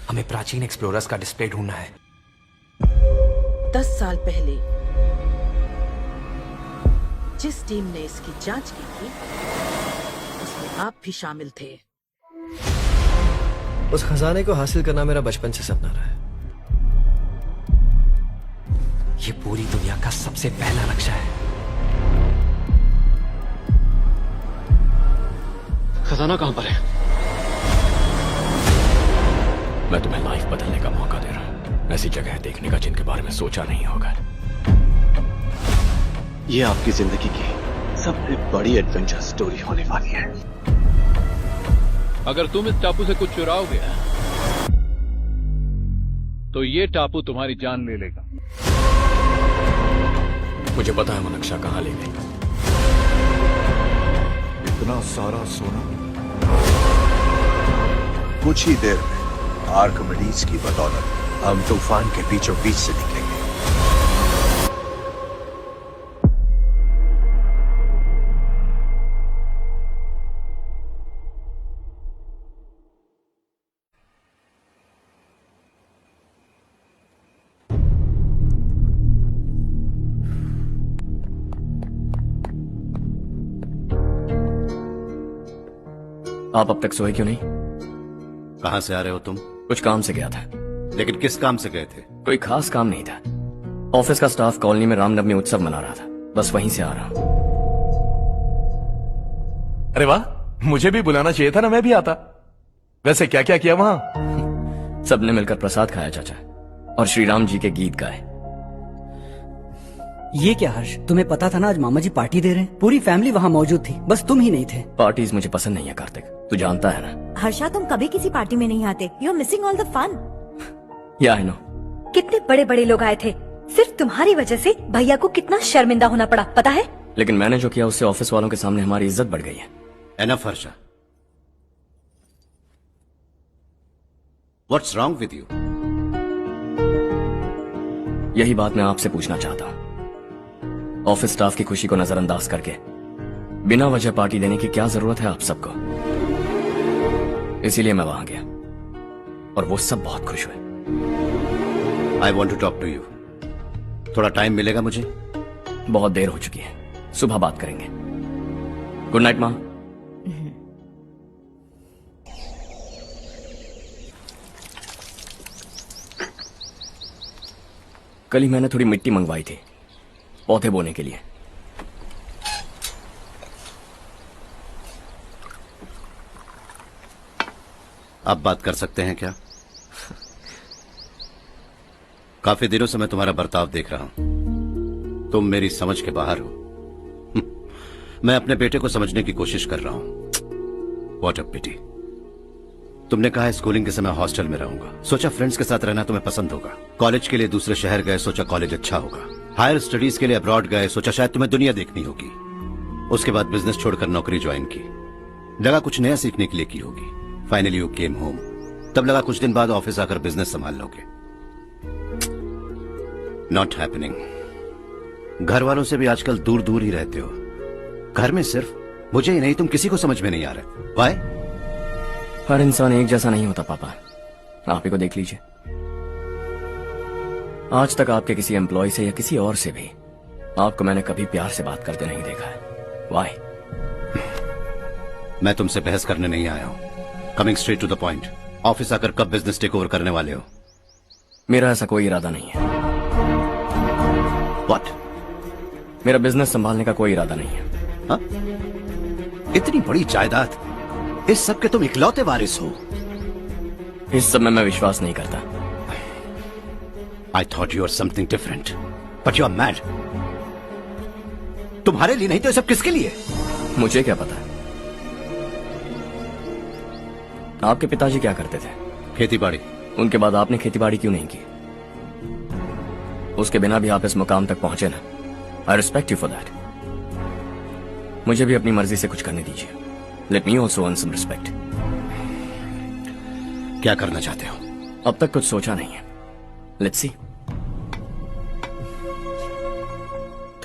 हमें प्राचीन एक्सप्लोरर्स का डिस्प्ले ढूंढना है। 10 साल पहले जिस टीम ने इसकी जांच की थी उसमें आप भी शामिल थे। उस खजाने को हासिल करना मेरा बचपन से सपना रहा है। ये पूरी दुनिया का सबसे पहला नक्शा है। खजाना कहां पर है? मैं तुम्हें लाइफ बदलने का मौका दे रहा हूं, ऐसी जगह देखने का जिनके बारे में सोचा नहीं होगा। ये आपकी जिंदगी की सबसे बड़ी एडवेंचर स्टोरी होने वाली है। अगर तुम इस टापू से कुछ चुराओगे तो ये टापू तुम्हारी जान ले लेगा। मुझे पता है वो नक्शा कहां ले गई। इतना सारा सोना कुछ ही देर में आर्किमिडीज की बदौलत हम तूफान के बीचों बीच से निकलेंगे। आप अब तक सोए क्यों नहीं? कहां से आ रहे हो तुम? कुछ काम से गया था। लेकिन किस काम से गए थे? कोई खास काम नहीं था। ऑफिस का स्टाफ कॉलोनी में रामनवमी उत्सव मना रहा था, बस वहीं से आ रहा हूं। अरे वाह, मुझे भी बुलाना चाहिए था ना, मैं भी आता। वैसे क्या क्या किया वहां? सबने मिलकर प्रसाद खाया चाचा, और श्री राम जी के गीत गाए। ये क्या हर्ष, तुम्हें पता था ना आज मामा जी पार्टी दे रहे हैं? पूरी फैमिली वहाँ मौजूद थी, बस तुम ही नहीं थे। पार्टीज मुझे पसंद नहीं है कार्तिक, तू जानता है ना। हर्षा, तुम कभी किसी पार्टी में नहीं आते। You are missing all the fun. Yeah I no. कितने बड़े बड़े लोग आए थे, सिर्फ तुम्हारी वजह से भैया को कितना शर्मिंदा होना पड़ा, पता है? लेकिन मैंने जो किया उससे ऑफिस वालों के सामने हमारी इज्जत बढ़ गई है। Enough Harsha, what's wrong with you? यही बात मैं आपसे पूछना चाहता हूँ। ऑफिस स्टाफ की खुशी को नजरअंदाज करके बिना वजह पार्टी देने की क्या जरूरत है आप सबको? इसीलिए मैं वहां गया और वो सब बहुत खुश हुए। I want to talk to you. थोड़ा टाइम मिलेगा मुझे? बहुत देर हो चुकी है, सुबह बात करेंगे। गुड नाइट माँ। कल ही मैंने थोड़ी मिट्टी मंगवाई थी पौधे बोने के लिए। आप बात कर सकते हैं क्या? काफी दिनों से मैं तुम्हारा बर्ताव देख रहा हूं। तुम मेरी समझ के बाहर हो। मैं अपने बेटे को समझने की कोशिश कर रहा हूं। व्हाट अ पिटी। तुमने कहा स्कूलिंग के समय हॉस्टल में रहूंगा, सोचा फ्रेंड्स के साथ रहना तुम्हें पसंद होगा। कॉलेज के लिए दूसरे शहर गए, सोचा कॉलेज अच्छा होगा। हायर स्टडीज के लिए अब्रॉड गए, सोचा शायद तुम्हें दुनिया देखनी होगी। उसके बाद बिजनेस छोड़कर नौकरी ज्वाइन की, लगा कुछ नया सीखने के लिए की होगी। फाइनली यू केम होम, तब लगा कुछ दिन बाद ऑफिस आकर बिजनेस संभाल लोगे। Not happening. घर वालों से भी आजकल दूर दूर ही रहते हो। घर में सिर्फ मुझे ही नहीं, तुम किसी को समझ में नहीं आ रहे। वाई? हर इंसान एक जैसा नहीं होता पापा, आप ही को देख लीजिए। आज तक आपके किसी एम्प्लॉय से या किसी और से भी आपको मैंने कभी प्यार से बात करते नहीं देखा है। वाई? मैं तुमसे बहस करने नहीं आया हूं। Coming straight to the point, office आकर कब बिजनेस टेक ओवर करने वाले हो? मेरा ऐसा कोई इरादा नहीं है। व्हाट? मेरा बिजनेस संभालने का कोई इरादा नहीं है। हा? इतनी बड़ी जायदाद, इस सब के तुम इकलौते वारिस हो। इस सब में मैं विश्वास नहीं करता। I thought you were something different, but you are mad. तुम्हारे लिए नहीं तो ये सब किसके लिए? मुझे क्या पता। आपके पिताजी क्या करते थे? खेतीबाड़ी। उनके बाद आपने खेतीबाड़ी क्यों नहीं की? उसके बिना भी आप इस मुकाम तक पहुंचे ना। I respect you for that. मुझे भी अपनी मर्जी से कुछ करने दीजिए। Let me also earn some respect. क्या करना चाहते हो? अब तक कुछ सोचा नहीं है। Let's see.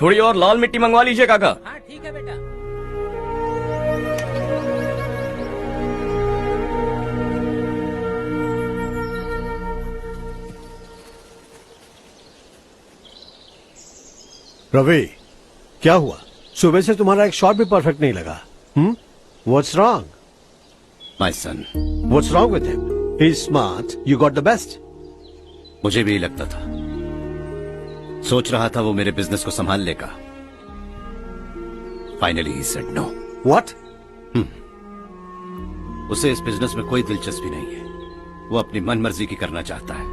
थोड़ी और लाल मिट्टी मंगवा लीजिए काका। हाँ ठीक है बेटा। रवि, क्या हुआ? सुबह से तुम्हारा एक शॉट भी परफेक्ट नहीं लगा. What's wrong? My son, What's wrong with him? He's smart. You got the best. मुझे भी लगता था. सोच रहा था वो मेरे बिजनेस को संभाल लेगा. Finally he said no. What? उसे इस बिजनेस में कोई दिलचस्पी नहीं है. वो अपनी मनमर्जी की करना चाहता है.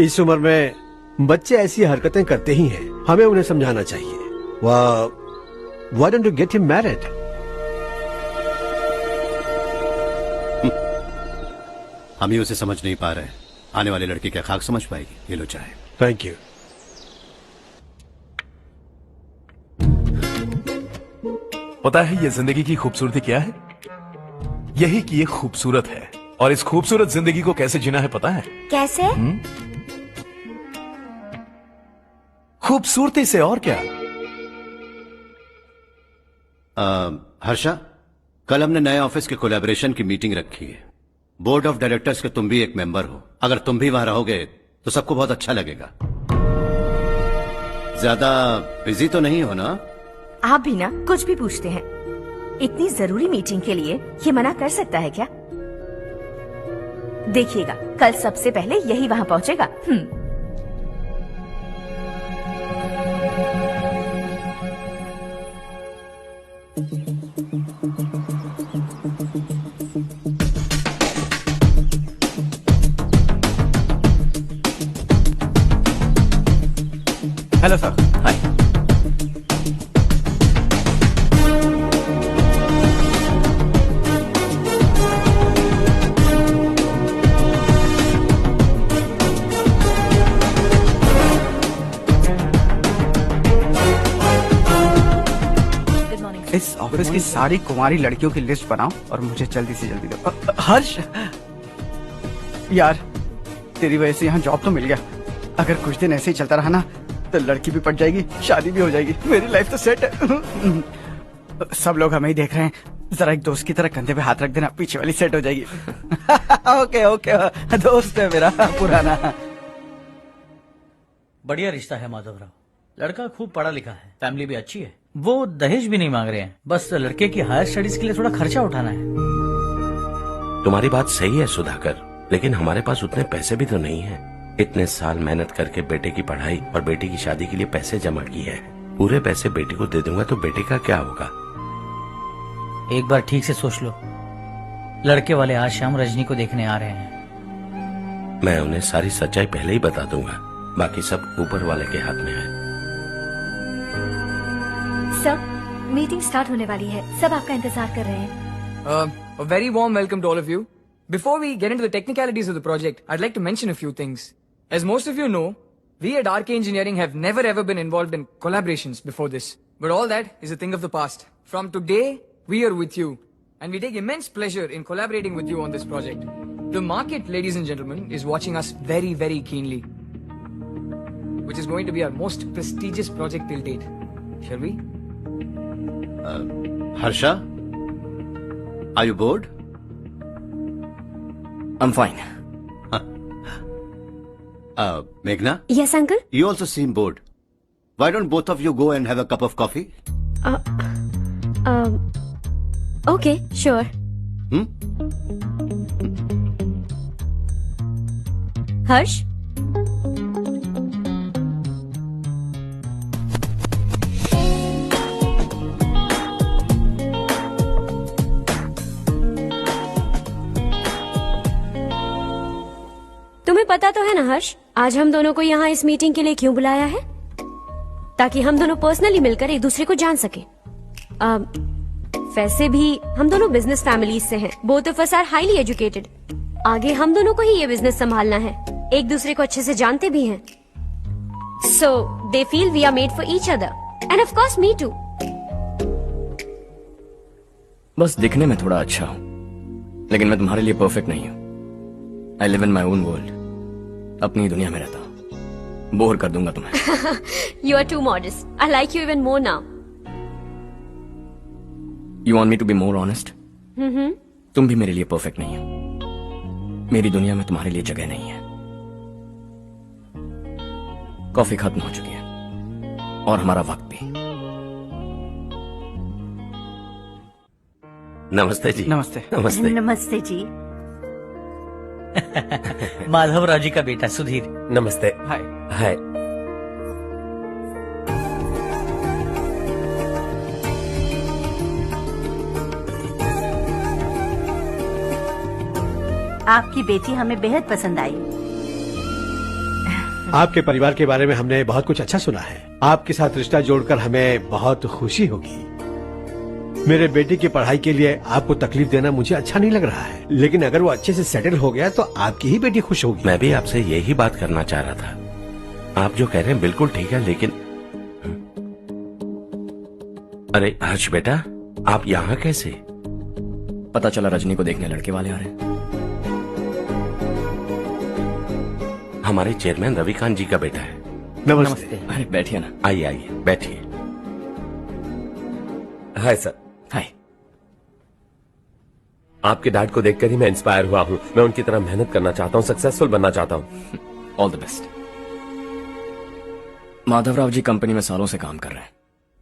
इस उम्र में बच्चे ऐसी हरकतें करते ही हैं. हमें उन्हें समझाना चाहिए. Why don't you get him married? हम ही उसे समझ नहीं पा रहे. आने वाली लड़की क्या खाक समझ पाएगी? ये लो चाहे. Thank you. पता है ये जिंदगी की खूबसूरती क्या है? यही कि ये खूबसूरत है. और इस खूबसूरत जिंदगी को कैसे जीना है पता है? कैसे? खूबसूरती से. और क्या? हर्षा, कल हमने नए ऑफिस के कोलैबोरेशन की मीटिंग रखी है. बोर्ड ऑफ डायरेक्टर्स के तुम भी एक मेंबर हो. अगर तुम भी वहां रहोगे तो सबको बहुत अच्छा लगेगा. ज्यादा बिजी तो नहीं हो ना? आप भी ना कुछ भी पूछते हैं. इतनी जरूरी मीटिंग के लिए ये मना कर सकता है क्या? देखिएगा, कल सबसे पहले यही वहां पहुंचेगा. Hello sir. हाय. इस ऑफिस की सारी कुंवारी लड़कियों की लिस्ट बनाओ और मुझे जल्दी से जल्दी दो. हर्ष, यार तेरी वजह से यहाँ जॉब तो मिल गया. अगर कुछ दिन ऐसे ही चलता रहा ना तो लड़की भी पट जाएगी, शादी भी हो जाएगी. मेरी लाइफ तो सेट है. सब लोग हमें ही देख रहे हैं. जरा एक दोस्त की तरह कंधे पे हाथ रख देना, पीछे वाली सेट हो जाएगी. ओके ओके, दोस्त है मेरा पुराना. बढ़िया रिश्ता है माधवराव. लड़का खूब पढ़ा लिखा है, फैमिली भी अच्छी है. वो दहेज भी नहीं मांग रहे हैं, बस लड़के की हायर स्टडीज के लिए थोड़ा खर्चा उठाना है. तुम्हारी बात सही है सुधाकर, लेकिन हमारे पास उतने पैसे भी तो नहीं है. इतने साल मेहनत करके बेटे की पढ़ाई और बेटी की शादी के लिए पैसे जमा किए हैं. पूरे पैसे बेटी को दे दूंगा तो बेटे का क्या होगा? एक बार ठीक से सोच लो. लड़के वाले आज शाम रजनी को देखने आ रहे हैं. मैं उन्हें सारी सच्चाई पहले ही बता दूंगा. बाकी सब ऊपर वाले के हाथ में है. सर, मीटिंग स्टार्ट होने वाली है. सब आपका इंतजार कर रहे हैं. A very warm welcome to all of you. Before we get into the technicalities of the project, I'd like to mention a few things. As most of you know, we at RK Engineering have never ever been involved in collaborations before this. But all that is a thing of the past. From today, we are with you. And we take immense pleasure in collaborating with you on this project. The market, ladies and gentlemen, is watching us very, very keenly. Which is going to be our most prestigious project till date. Shall we? Harsha, are you bored? I'm fine. Meghna? Yes, uncle. You also seem bored. Why don't both of you go and have a cup of coffee? Okay, sure. Harsh? तुम्हें पता तो है ना हर्ष, आज हम दोनों को यहाँ इस मीटिंग के लिए क्यों बुलाया है? ताकि हम दोनों पर्सनली मिलकर एक दूसरे को जान सके. वैसे भी हम दोनों बिजनेस फैमिलीज से हैं. Both of us are highly educated. आगे हम दोनों को ही ये बिजनेस संभालना है. एक दूसरे को अच्छे से जानते भी हैं. So they feel we are made for each other and of course me too. बस दिखने में थोड़ा अच्छा हूं, लेकिन मैं तुम्हारे लिए परफेक्ट नहीं हूं. I live in my own world. अपनी दुनिया में रहता हूं. बोर कर दूंगा तुम्हें. You are too modest. I like you even more now. You want me to be more honest? तुम भी मेरे लिए परफेक्ट नहीं हो. मेरी दुनिया में तुम्हारे लिए जगह नहीं है. कॉफी खत्म हो चुकी है और हमारा वक्त भी। नमस्ते जी। नमस्ते। नमस्ते। नमस्ते जी। माधवराव जी का बेटा सुधीर। नमस्ते। हाय। हाय। आपकी बेटी हमें बेहद पसंद आई। आपके परिवार के बारे में हमने बहुत कुछ अच्छा सुना है। आपके साथ रिश्ता जोड़कर हमें बहुत खुशी होगी। मेरे बेटे की पढ़ाई के लिए आपको तकलीफ देना मुझे अच्छा नहीं लग रहा है, लेकिन अगर वो अच्छे से सेटल हो गया तो आपकी ही बेटी खुश होगी। मैं भी आपसे यही बात करना चाह रहा था। आप जो कह रहे हैं बिल्कुल ठीक है, लेकिन अरे हर्ष बेटा, आप यहाँ कैसे? पता चला रजनी को देखने लड़के वाले आ रहे हैं। हमारे चेयरमैन रविकांत जी का बेटा है। नमस्ते। अरे बैठिए ना। आइए आइए बैठिए। Hi sir. हाय। आपके डैड को देखकर ही मैं इंस्पायर हुआ हूँ। मैं उनकी तरह मेहनत करना चाहता हूँ, सक्सेसफुल बनना चाहता हूँ। All the best. Madhavrao ji company में सालों से काम कर रहे हैं।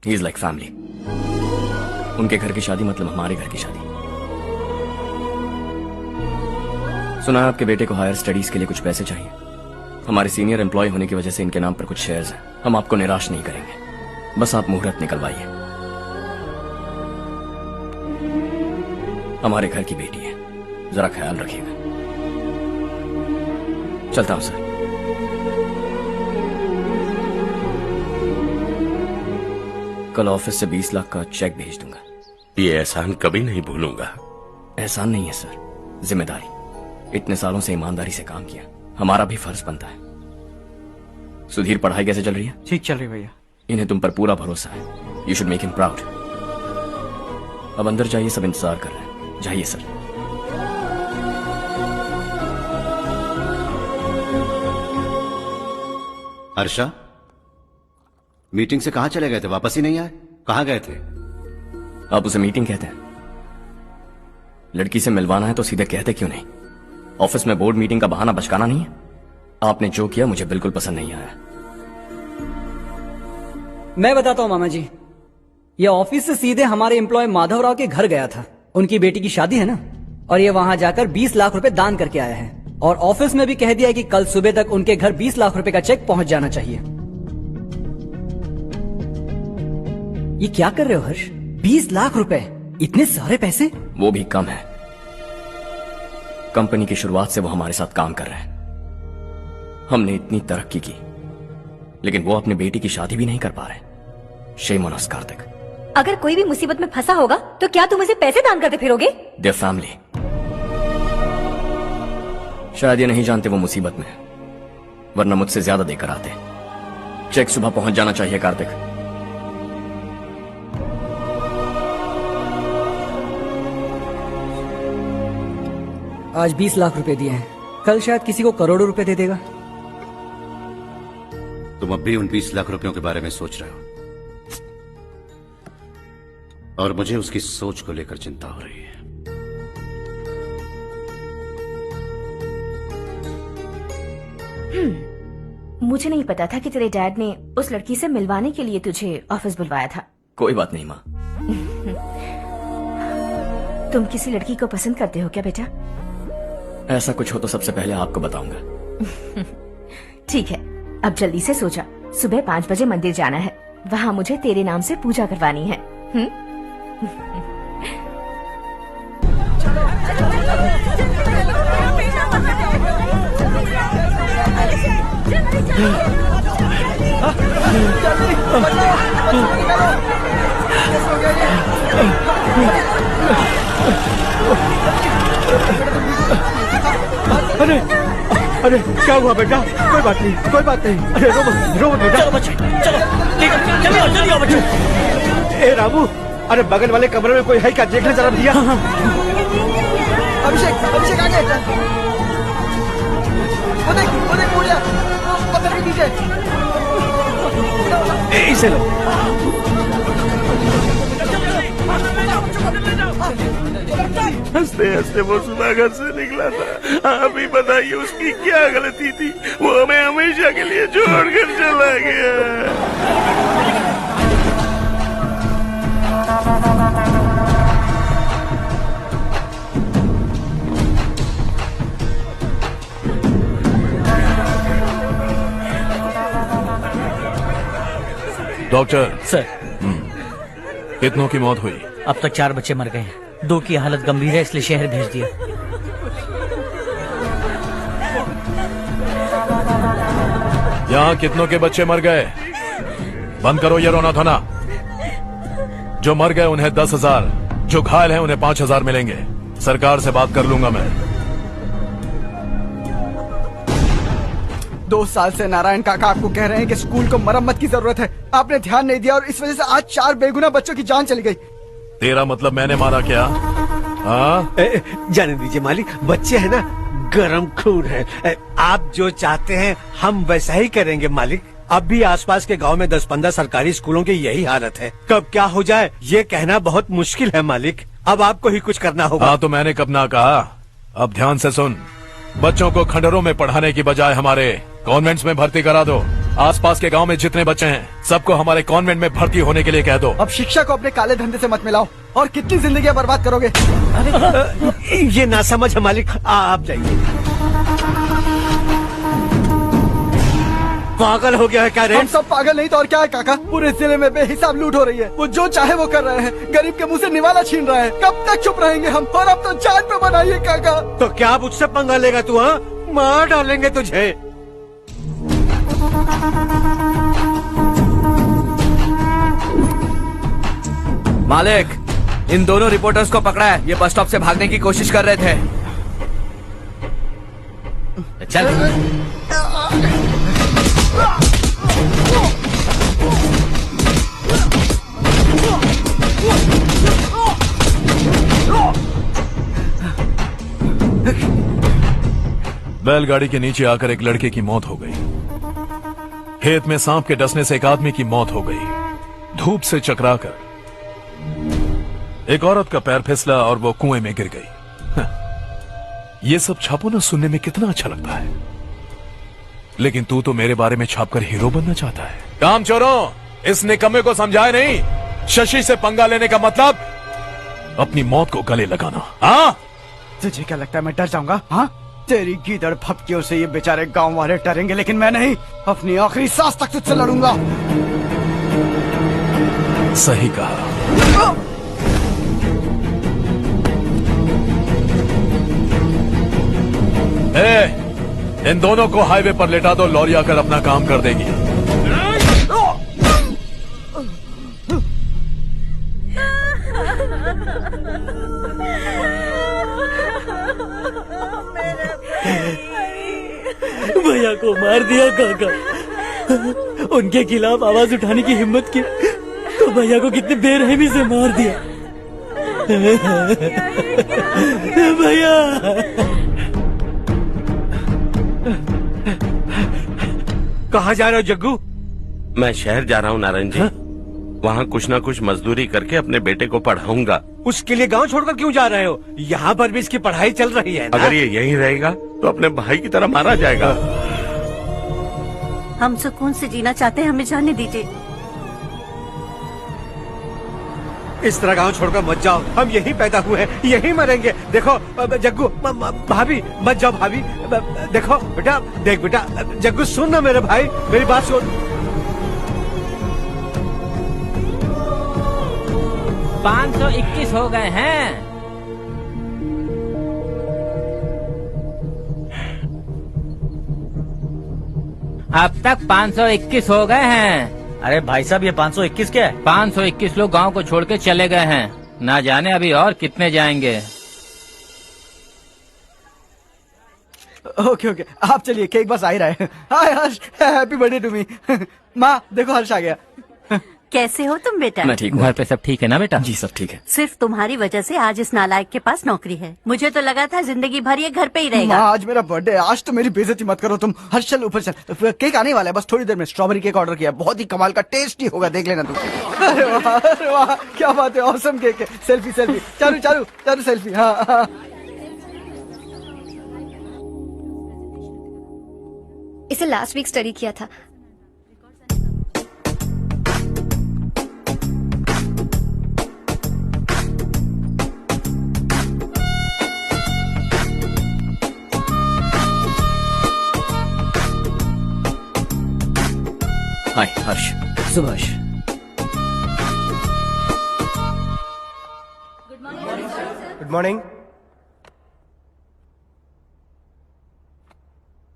He is like family. उनके घर की शादी मतलब हमारे घर की शादी। सुना है आपके बेटे को हायर स्टडीज के लिए कुछ पैसे चाहिए। हमारे सीनियर एम्प्लॉय होने की वजह से इनके नाम पर कुछ शेयर्स हैं। हम आपको निराश नहीं करेंगे, बस आप मुहूर्त निकलवाइए। हमारे घर की बेटी है, जरा ख्याल रखिएगा। चलता हूं सर। कल ऑफिस से 20 लाख का चेक भेज दूंगा। ये एहसान कभी नहीं भूलूंगा। एहसान नहीं है सर, जिम्मेदारी। इतने सालों से ईमानदारी से काम किया, हमारा भी फर्ज बनता है। सुधीर, पढ़ाई कैसे चल रही है? ठीक चल रही भैया। इन्हें तुम पर पूरा भरोसा है। You should make him proud. अब अंदर जाइए, सब इंतजार कर रहे हैं। जाइए सर। हर्षा, मीटिंग से कहां चले गए थे? वापस ही नहीं आए? कहां गए थे? आप उसे मीटिंग कहते हैं? लड़की से मिलवाना है तो सीधे कहते क्यों नहीं? ऑफिस में बोर्ड मीटिंग का बहाना बचकाना नहीं है। आपने जो किया मुझे बिल्कुल पसंद नहीं आया। मैं बताता हूँ मामा जी, ये ऑफिस से सीधे हमारे एम्प्लॉय माधवराव के घर गया था। उनकी बेटी की शादी है ना, और ये वहां जाकर 20 लाख रुपए दान करके आया है। और ऑफिस में भी कह दिया कि कल सुबह तक उनके घर 20 लाख रुपए का चेक पहुंच जाना चाहिए। ये क्या कर रहे हो हर्ष? 20 लाख रुपए, इतने सारे पैसे? वो भी कम है। कंपनी की शुरुआत से वो हमारे साथ काम कर रहे हैं। हमने इतनी तरक्की की, लेकिन वो अपनी बेटी की शादी भी नहीं कर पा रहे। Shame on us Kartik. अगर कोई भी मुसीबत में फंसा होगा तो क्या तुम उसे पैसे दान करते फिरोगे? Their family. शायद ये नहीं जानते वो मुसीबत में है, वरना मुझसे ज्यादा देकर आते। चेक सुबह पहुंच जाना चाहिए कार्तिक। आज 20 लाख रुपए दिए हैं, कल शायद किसी को करोड़ों रुपए दे देगा। तुम अब भी उन 20 लाख रुपयों के बारे में सोच रहे हो, और मुझे उसकी सोच को लेकर चिंता हो रही है। मुझे नहीं पता था कि तेरे डैड ने उस लड़की से मिलवाने के लिए तुझे ऑफिस बुलवाया था। कोई बात नहीं माँ। तुम किसी लड़की को पसंद करते हो क्या बेटा? ऐसा कुछ हो तो सबसे पहले आपको बताऊंगा। ठीक है, अब जल्दी से सो जा। सुबह 5 बजे मंदिर जाना है, वहाँ मुझे तेरे नाम से पूजा करवानी है। अरे अरे क्या हुआ बेटा? कोई बात नहीं, कोई बात नहीं। अरे रो मत बेटा। चलो बच्चे, चलो जल्दी आओ बच्चे। ए रामू, अरे बगल वाले कमरे में कोई है क्या? देखने जरा भैया। अभिषेक, अभिषेक आ गए। वो देख मुड़िया, पकड़ के नीचे। इसे लो। हंसते हंसते वो सुधाकर से निकला था। आप ही बताइए उसकी क्या गलती थी, वो हमें हमेशा के लिए छोड़कर चला गया। डॉक्टर सर, कितनों की मौत हुई? अब तक 4 बच्चे मर गए हैं, 2 की हालत गंभीर है, इसलिए शहर भेज दिया। यहाँ कितनों के बच्चे मर गए? बंद करो ये रोना धोना। जो मर गए उन्हें 10,000, जो घायल हैं उन्हें 5,000 मिलेंगे। सरकार से बात कर लूंगा मैं। 2 साल से नारायण काका आपको कह रहे हैं कि स्कूल को मरम्मत की जरूरत है। आपने ध्यान नहीं दिया और इस वजह से आज 4 बेगुनाह बच्चों की जान चली गई। तेरा मतलब मैंने मारा क्या? हाँ, जाने दीजिए मालिक, बच्चे हैं ना, गरम खून है। आप जो चाहते हैं हम वैसा ही करेंगे मालिक। अब भी आसपास के गांव में 10-15 सरकारी स्कूलों की यही हालत है। कब क्या हो जाए ये कहना बहुत मुश्किल है मालिक। अब आपको ही कुछ करना होगा। हाँ तो मैंने कब ना कहा। अब ध्यान से सुन, बच्चों को खंडरों में पढ़ाने की बजाय हमारे कॉन्वेंट्स में भर्ती करा दो। आसपास के गांव में जितने बच्चे हैं सबको हमारे कॉन्वेंट में भर्ती होने के लिए कह दो। अब शिक्षा को अपने काले धंधे से मत मिलाओ। और कितनी जिंदगियां बर्बाद करोगे? ये ना समझ है मालिक, आप जाइए। पागल हो गया है क्या रे? हम सब पागल नहीं तो और क्या है काका। पूरे जिले में बेहिसाब लूट हो रही है। वो जो चाहे वो कर रहे हैं, गरीब के मुंह से निवाला छीन रहे हैं। कब तक चुप रहेंगे हम? और अब तो जान पे बनाइए काका। तो क्या अब उससे पंगा लेगा तू? हाँ, मार डालेंगे तुझे। मालिक, इन दोनों रिपोर्टर्स को पकड़ा है। ये बस स्टॉप से भागने की कोशिश कर रहे थे। चल। बैलगाड़ी के नीचे आकर एक लड़के की मौत हो गई। खेत में सांप के डसने से एक आदमी की मौत हो गई। धूप से चकराकर एक औरत का पैर फिसला और वो कुएं में गिर गई। ये सब छापो ना, सुनने में कितना अच्छा लगता है, लेकिन तू तो मेरे बारे में छापकर हीरो बनना चाहता है। काम चोरों, इस निकम्मे को समझाए नहीं। शशि से पंगा लेने का मतलब अपनी मौत को गले लगाना। हाँ, तुझे क्या लगता है मैं डर जाऊंगा? हाँ, तेरी गीदड़ फपकियों से ये बेचारे गांव वाले डरेंगे, लेकिन मैं नहीं। अपनी आखिरी सांस तक तुझसे लड़ूंगा। सही कहा। इन दोनों को हाईवे पर लेटा दो, लॉरी आकर अपना काम कर देगी। भैया को मार दिया काका। उनके खिलाफ आवाज उठाने की हिम्मत की तो भैया को कितने बेरहमी से मार दिया। भैया कहाँ जा रहे हो जग्गू? मैं शहर जा रहा हूँ नारायण जी। वहाँ कुछ ना कुछ मजदूरी करके अपने बेटे को पढ़ाऊंगा। उसके लिए गांव छोड़कर क्यों जा रहे हो? यहाँ पर भी इसकी पढ़ाई चल रही है ना? अगर ये यहीं रहेगा तो अपने भाई की तरह मारा जाएगा। हम सुकून से जीना चाहते हैं, हमें जाने दीजिए। इस तरह गांव छोड़कर मत जाओ। हम यहीं पैदा हुए हैं, यहीं मरेंगे। देखो जग्गू, भाभी मत जाओ। भाभी देखो बेटा, देख बेटा, जग्गू सुन ना मेरे भाई, मेरी बात सुन। 521 हो गए हैं। अब तक 521 हो गए हैं। अरे भाई साहब, ये 521 क्या है? 521 लोग गांव को छोड़ के चले गए हैं। ना जाने अभी और कितने जाएंगे। ओके ओके, आप चलिए, केक बस आ ही रहा है। हाय हर्ष, हैप्पी बर्थडे टू मी। माँ देखो, हर्ष आ गया। कैसे हो तुम बेटा? मैं ठीक हूँ। घर पे सब ठीक है ना बेटा? जी सब ठीक है। सिर्फ तुम्हारी वजह से आज इस नालायक के पास नौकरी है। मुझे तो लगा था जिंदगी भर ये घर पे ही रहेगा। माँ, आज मेरा बर्थडे है, आज तो मेरी बेइज्जती मत करो तुम। हर्ष चल ऊपर चल, केक आने वाला है, बस थोड़ी देर में। स्ट्रॉबेरी केक ऑर्डर किया, बहुत ही कमाल का, टेस्टी होगा, देख लेना तुम। अरे वाह, क्या बात है, ऑसम केक है। Selfie selfie, Charu Charu Charu selfie. हाँ। इसे लास्ट वीक स्टडी किया था। हाय हर्ष। Subhash. Good morning.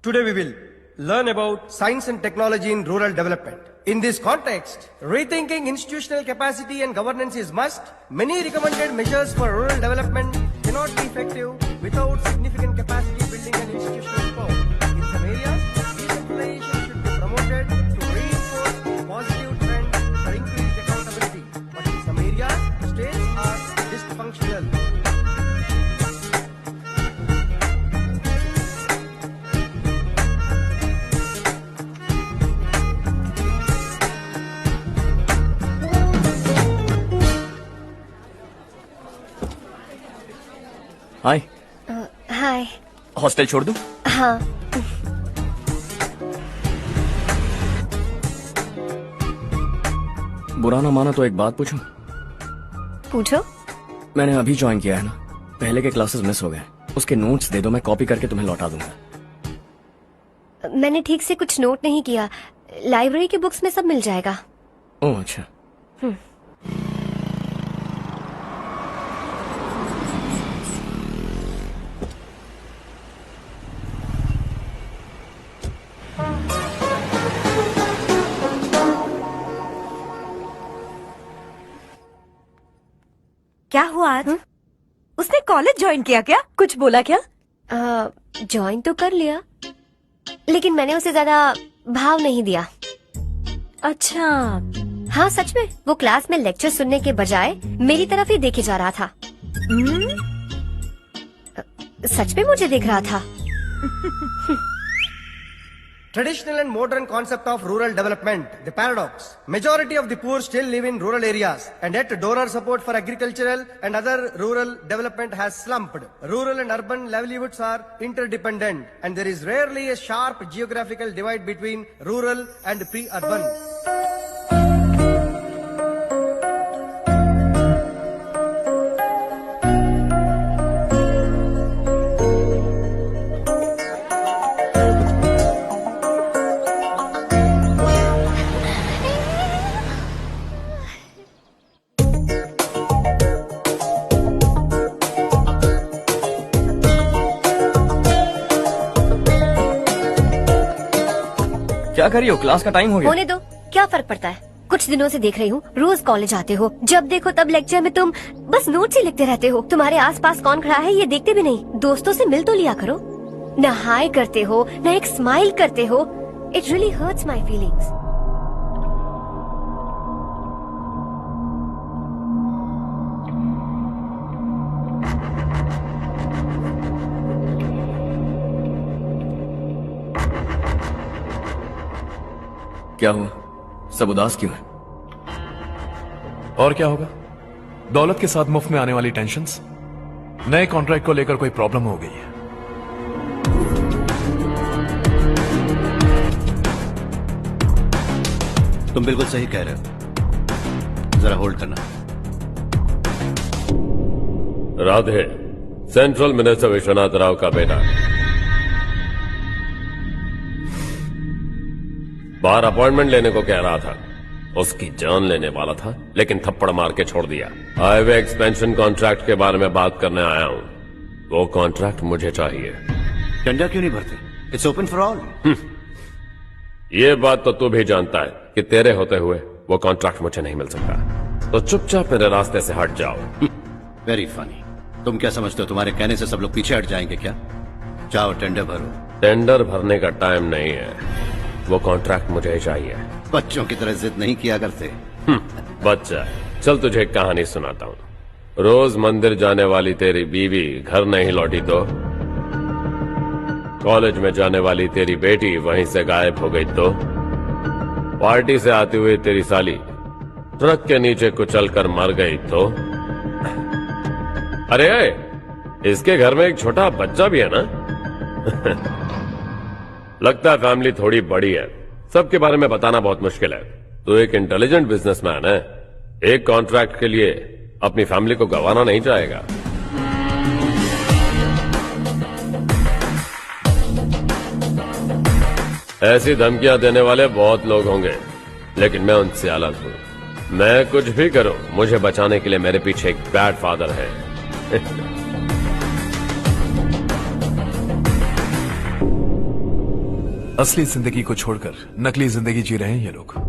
Today we will learn about science and technology in rural development. In this context, rethinking institutional capacity and governance is must. Many recommended measures for rural development cannot be effective without significant capacity building and institutional support. In some areas, decentralization should be promoted to reinforce positive trend for increased accountability. But in some areas, states are dysfunctional. Hi. Hi. Hostel छोड़ दूं? हाँ। बुरा ना माना तो एक बात पूछूं? पूछो। मैंने अभी ज्वाइन किया है ना, पहले के क्लासेस मिस हो गए। उसके नोट्स दे दो, मैं कॉपी करके तुम्हें लौटा दूंगा। मैंने ठीक से कुछ नोट नहीं किया। लाइब्रेरी के बुक्स में सब मिल जाएगा। ओह अच्छा। क्या हुआ आज? उसने कॉलेज ज्वाइन किया क्या? कुछ बोला क्या? ज्वाइन तो कर लिया, लेकिन मैंने उसे ज्यादा भाव नहीं दिया। अच्छा। हाँ सच में, वो क्लास में लेक्चर सुनने के बजाय मेरी तरफ ही देखे जा रहा था। सच में मुझे देख रहा था। Traditional and modern concept of rural development, the paradox. Majority of the poor still live in rural areas, and yet donor support for agricultural and other rural development has slumped. Rural and urban livelihoods are interdependent, and there is rarely a sharp geographical divide between rural and pre-urban. क्या कर रही हो? Class का time हो गया। होने दो, क्या फर्क पड़ता है। कुछ दिनों से देख रही हूँ, रोज कॉलेज आते हो, जब देखो तब लेक्चर में तुम बस नोट्स ही लिखते रहते हो। तुम्हारे आसपास कौन खड़ा है ये देखते भी नहीं। दोस्तों से मिल तो लिया करो। न हाय करते हो, न एक स्माइल करते हो। It really hurts my feelings. क्या हुआ? सब उदास क्यों है? और क्या होगा? दौलत के साथ मुफ्त में आने वाली टेंशन्स। नए कॉन्ट्रैक्ट को लेकर कोई प्रॉब्लम हो गई है। तुम बिल्कुल सही कह रहे हो, जरा होल्ड करना। राधे सेंट्रल मिनिस्टर विश्वनाथ राव का बेटा बाहर अपॉइंटमेंट लेने को कह रहा था। उसकी जान लेने वाला था, लेकिन थप्पड़ मार के छोड़ दिया। हाईवे एक्सपेंशन कॉन्ट्रैक्ट के बारे में बात करने आया हूं। वो कॉन्ट्रैक्ट मुझे चाहिए। टेंडर क्यों नहीं भरते? It's open for all. ये बात तो तू भी जानता है कि तेरे होते हुए वो कॉन्ट्रैक्ट मुझे नहीं मिल सकता। तो चुपचाप मेरे रास्ते से हट जाओ। Very funny. तुम क्या समझते हो तुम्हारे कहने से सब लोग पीछे हट जाएंगे क्या? जाओ टेंडर भरो। टेंडर भरने का टाइम नहीं है, वो कॉन्ट्रैक्ट मुझे चाहिए। बच्चों की तरह जिद नहीं किया करते। बच्चा, चल तुझे एक कहानी सुनाता हूँ। रोज मंदिर जाने वाली तेरी बीवी घर नहीं लौटी तो, कॉलेज में जाने वाली तेरी बेटी वहीं से गायब हो गई तो, पार्टी से आती हुई तेरी साली ट्रक के नीचे कुचल कर मर गई तो, अरे इसके घर में एक छोटा बच्चा भी है ना। लगता है फैमिली थोड़ी बड़ी है, सबके बारे में बताना बहुत मुश्किल है। तो एक इंटेलिजेंट बिजनेसमैन है, एक कॉन्ट्रैक्ट के लिए अपनी फैमिली को गंवाना नहीं चाहेगा। ऐसी धमकियां देने वाले बहुत लोग होंगे, लेकिन मैं उनसे अलग हूं। मैं कुछ भी करूं, मुझे बचाने के लिए मेरे पीछे एक बैड फादर है। असली जिंदगी को छोड़कर नकली जिंदगी जी रहे हैं ये लोग।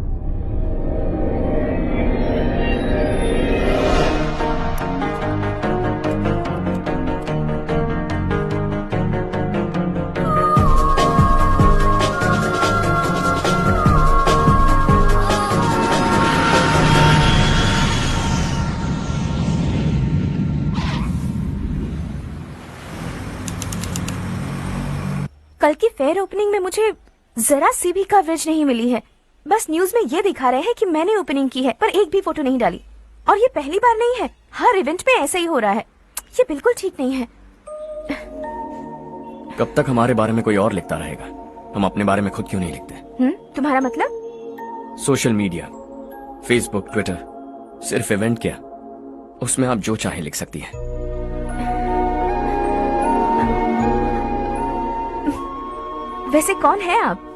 कल की फेयर ओपनिंग में मुझे जरा सी भी कवरेज नहीं मिली है। बस न्यूज में ये दिखा रहे हैं कि मैंने ओपनिंग की है, पर एक भी फोटो नहीं डाली। और ये पहली बार नहीं है, हर इवेंट में ऐसा ही हो रहा है। ये बिल्कुल ठीक नहीं है। कब तक हमारे बारे में कोई और लिखता रहेगा? हम अपने बारे में खुद क्यों नहीं लिखते? तुम्हारा मतलब? सोशल मीडिया, फेसबुक, ट्विटर, सिर्फ इवेंट क्या, उसमें आप जो चाहे लिख सकती हैं। वैसे कौन है आप?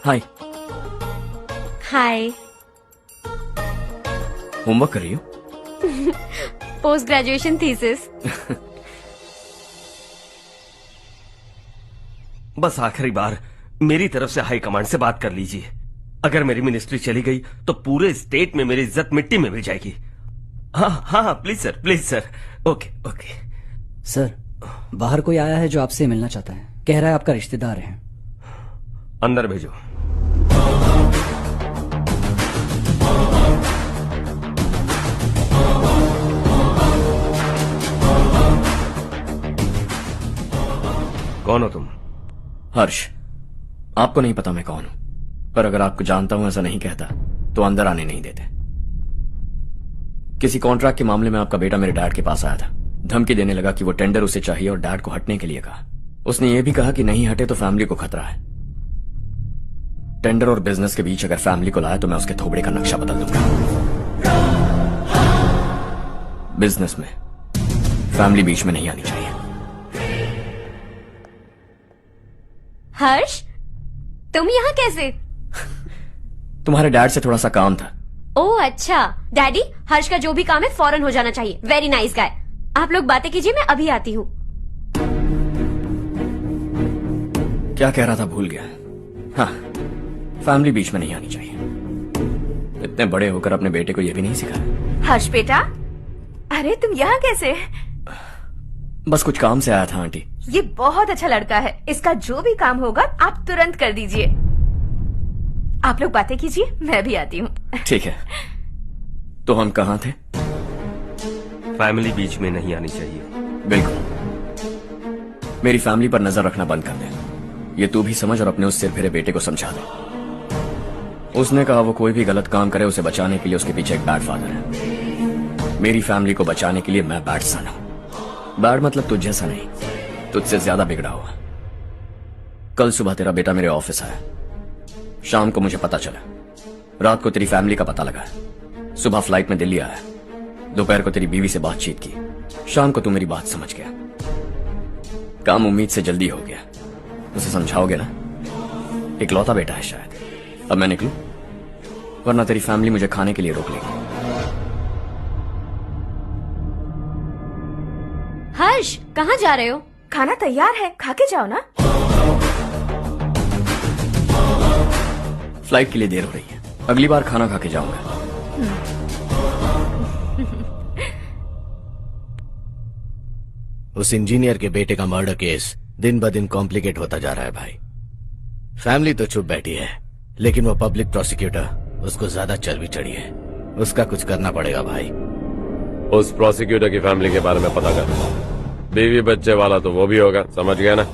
हाय। हाय। होमवर्क कर रही हो? Post graduation thesis. बस आखिरी बार मेरी तरफ से हाई कमांड से बात कर लीजिए। अगर मेरी मिनिस्ट्री चली गई तो पूरे स्टेट में मेरी इज्जत मिट्टी में मिल जाएगी। हाँ हाँ please sir, please sir. Okay okay sir, बाहर कोई आया है जो आपसे मिलना चाहता है। कह रहा है आपका रिश्तेदार है। अंदर भेजो। कौन हो तुम? हर्ष। आपको नहीं पता मैं कौन हूं, पर अगर आपको जानता हूं ऐसा नहीं कहता तो अंदर आने नहीं देते। किसी कॉन्ट्रैक्ट के मामले में आपका बेटा मेरे डैड के पास आया था। धमकी देने लगा कि वो टेंडर उसे चाहिए और डैड को हटने के लिए कहा। उसने ये भी कहा कि नहीं हटे तो फैमिली को खतरा है। टेंडर और बिजनेस के बीच अगर फैमिली को लाया तो मैं उसके थोबड़े का नक्शा बदल दूंगा। बिजनेस में फैमिली बीच में नहीं आनी चाहिए। हर्ष, तुम यहाँ कैसे? तुम्हारे डैड से थोड़ा सा काम था। ओह अच्छा। डैडी, हर्ष का जो भी काम है फौरन हो जाना चाहिए। Very nice guy. आप लोग बातें कीजिए, मैं अभी आती हूँ। क्या कह रहा था भूल गया। हाँ, फैमिली बीच में नहीं आनी चाहिए। इतने बड़े होकर अपने बेटे को यह भी नहीं सिखाया। हर्ष बेटा, अरे तुम यहाँ कैसे? बस कुछ काम से आया था आंटी। ये बहुत अच्छा लड़का है। इसका जो भी काम होगा आप तुरंत कर दीजिए। आप लोग बातें कीजिए, मैं भी आती हूँ। ठीक है। तो हम कहाँ थे? फैमिली बीच में नहीं आनी चाहिए। बिल्कुल। मेरी फैमिली पर नजर रखना बंद कर दे। ये तू भी समझ और अपने उस सिर फिरे बेटे को समझा दे। उसने कहा वो कोई भी गलत काम करे उसे बचाने के लिए उसके पीछे एक बैड फादर है। मेरी फैमिली को बचाने के लिए मैं बैड सन हूं। बैड मतलब तुझ जैसा नहीं, तुझसे ज्यादा बिगड़ा हुआ। कल सुबह तेरा बेटा मेरे ऑफिस आया। शाम को मुझे पता चला। रात को तेरी फैमिली का पता लगा। सुबह फ्लाइट में दिल्ली आया। दोपहर को तेरी बीवी से बातचीत की। शाम को तू मेरी बात समझ गया। काम उम्मीद से जल्दी हो गया। उसे समझाओगे ना? इकलौता बेटा है शायद। अब मैं निकलूं, वरना तेरी फैमिली मुझे खाने के लिए रोक लेगी। हर्ष, कहाँ जा रहे हो? खाना तैयार है, खा के जाओ ना। फ्लाइट के लिए देर हो रही है। अगली बार खाना खा के जाऊंगा। उस इंजीनियर के बेटे का मर्डर केस दिन ब दिन कॉम्प्लिकेट होता जा रहा है भाई। फैमिली तो चुप बैठी है, लेकिन वो पब्लिक प्रोसिक्यूटर उसको ज्यादा चर्बी चढ़ी है। उसका कुछ करना पड़ेगा भाई। उस प्रोसिक्यूटर की फैमिली के बारे में पता कर। बीवी बच्चे वाला तो वो भी होगा, समझ गया ना?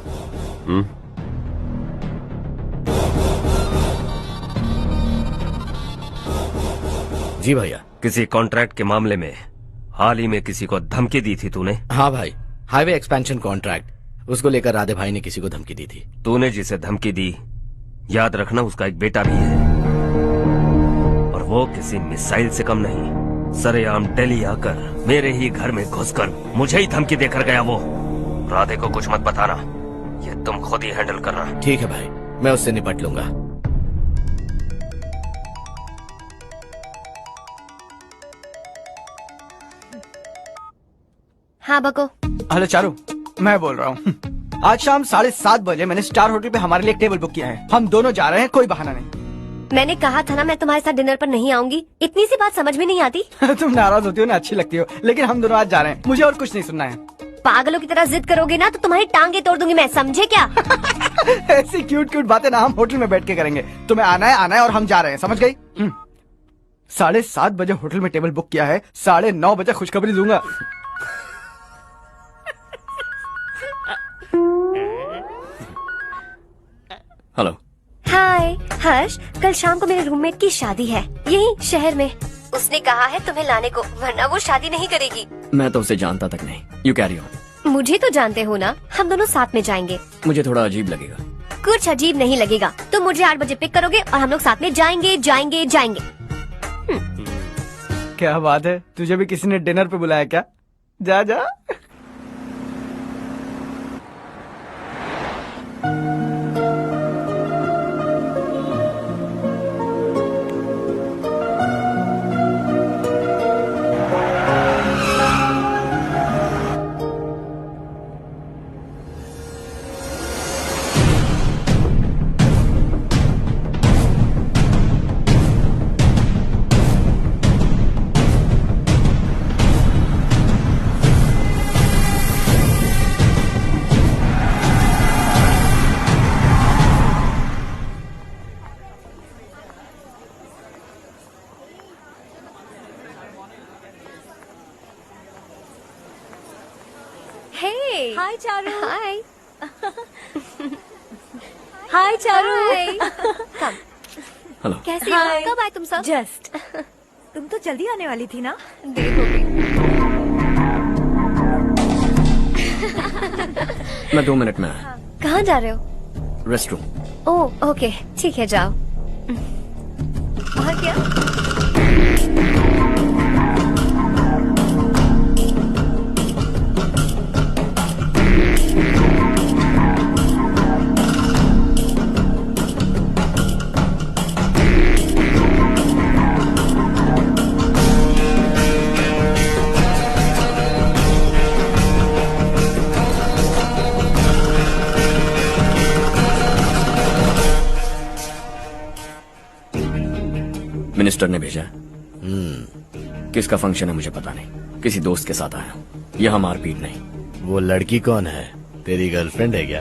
जी भैया। किसी कॉन्ट्रैक्ट के मामले में हाल ही में किसी को धमकी दी थी तूने? हाँ भाई, हाईवे एक्सपेंशन कॉन्ट्रैक्ट, उसको लेकर राधे भाई ने किसी को धमकी दी थी। तूने जिसे धमकी दी, याद रखना उसका एक बेटा भी है, और वो किसी मिसाइल से कम नहीं। सरेआम दिल्ली आकर मेरे ही घर में घुसकर मुझे ही धमकी देकर गया वो। राधे को कुछ मत बताना, ये तुम खुद ही हैंडल करना। ठीक है भाई, मैं उससे निपट लूंगा। हाँ बको। हेलो चारू, मैं बोल रहा हूँ। आज शाम 7:30 बजे मैंने स्टार होटल पे हमारे लिए एक टेबल बुक किया है। हम दोनों जा रहे हैं, कोई बहाना नहीं। मैंने कहा था ना मैं तुम्हारे साथ डिनर पर नहीं आऊंगी। इतनी सी बात समझ में नहीं आती? तुम नाराज होती हो ना, अच्छी लगती हो, लेकिन हम दोनों आज जा रहे हैं। मुझे और कुछ नहीं सुनना है। पागलों की तरह जिद करोगे ना तो तुम्हारी टांगे तोड़ दूंगी मैं, समझे क्या? ऐसी क्यूट क्यूट बातें ना हम होटल में बैठ के करेंगे। तुम्हें आना है और हम जा रहे हैं, समझ गई? 7:30 बजे होटल में टेबल बुक किया है, 9:30 बजे खुशखबरी दूंगा। हेलो। हाय हर्ष, कल शाम को मेरे रूममेट की शादी है यही शहर में। उसने कहा है तुम्हें लाने को, वरना वो शादी नहीं करेगी। मैं तो उसे जानता तक नहीं। You carry on. मुझे तो जानते हो ना, हम दोनों साथ में जाएंगे। मुझे थोड़ा अजीब लगेगा। कुछ अजीब नहीं लगेगा। तुम मुझे 8 बजे पिक करोगे और हम लोग साथ में जाएंगे जाएंगे जाएंगे। क्या बात है, तुझे भी किसी ने डिनर पे बुलाया क्या? जा जा। हाय चारू। हाय। हाय चारू। कम। हेलो। कैसी हो? कब आए तुम सब? जस्ट। तुम तो जल्दी आने वाली थी ना? देर हो गई। मैं 2 मिनट में आया। कहाँ जा रहे हो? Rest room. ओह ओके, ठीक है जाओ। और क्या? मिनिस्टर ने भेजा। किसका फंक्शन है मुझे पता नहीं, किसी दोस्त के साथ आया हूँ। यहाँ मारपीट नहीं। वो लड़की कौन है? तेरी गर्लफ्रेंड है क्या?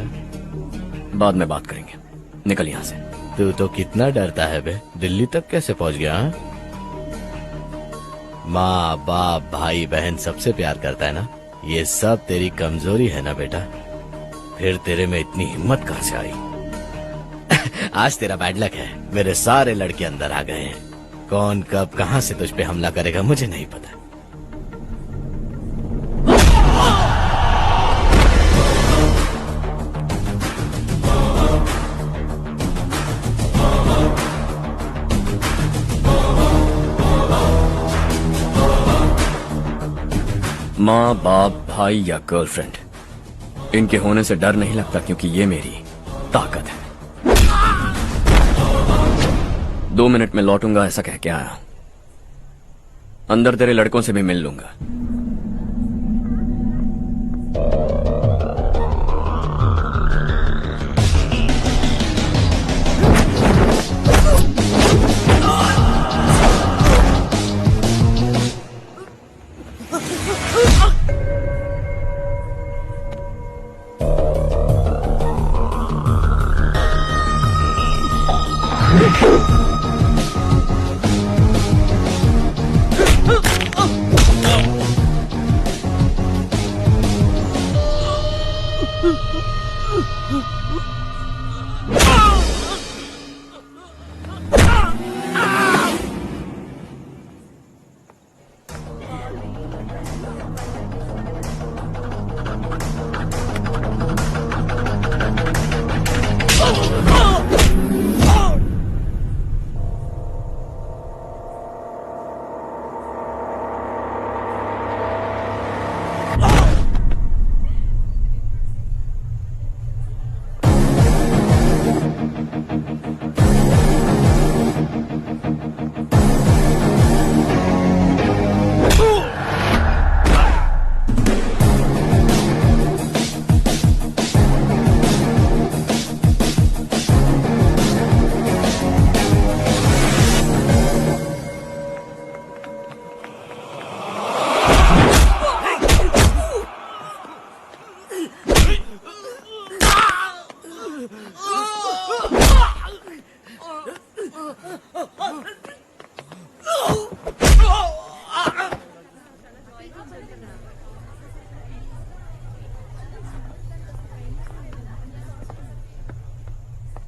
बाद में बात करेंगे, निकल यहाँ से। तू तो कितना डरता है बे, दिल्ली तक कैसे पहुँच गया? माँ बाप भाई बहन सबसे प्यार करता है ना, ये सब तेरी कमजोरी है ना बेटा। फिर तेरे में इतनी हिम्मत कहाँ से आई? आज तेरा बैड लक है, मेरे सारे लड़के अंदर आ गए हैं। कौन कब कहां से तुझ पे हमला करेगा मुझे नहीं पता। माँ बाप भाई या गर्लफ्रेंड, इनके होने से डर नहीं लगता, क्योंकि ये मेरी ताकत है। 2 मिनट में लौटूंगा ऐसा कह के आया। अंदर तेरे लड़कों से भी मिल लूंगा।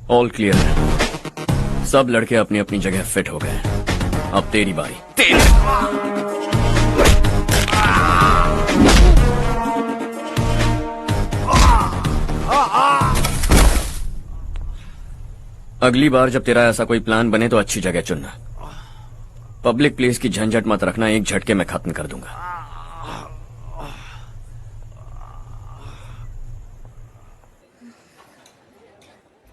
ऑल क्लियर है। सब लड़के अपनी अपनी जगह फिट हो गए। अब तेरी बारी। अगली बार जब तेरा ऐसा कोई प्लान बने तो अच्छी जगह चुनना। पब्लिक प्लेस की झंझट मत रखना, एक झटके में खत्म कर दूंगा।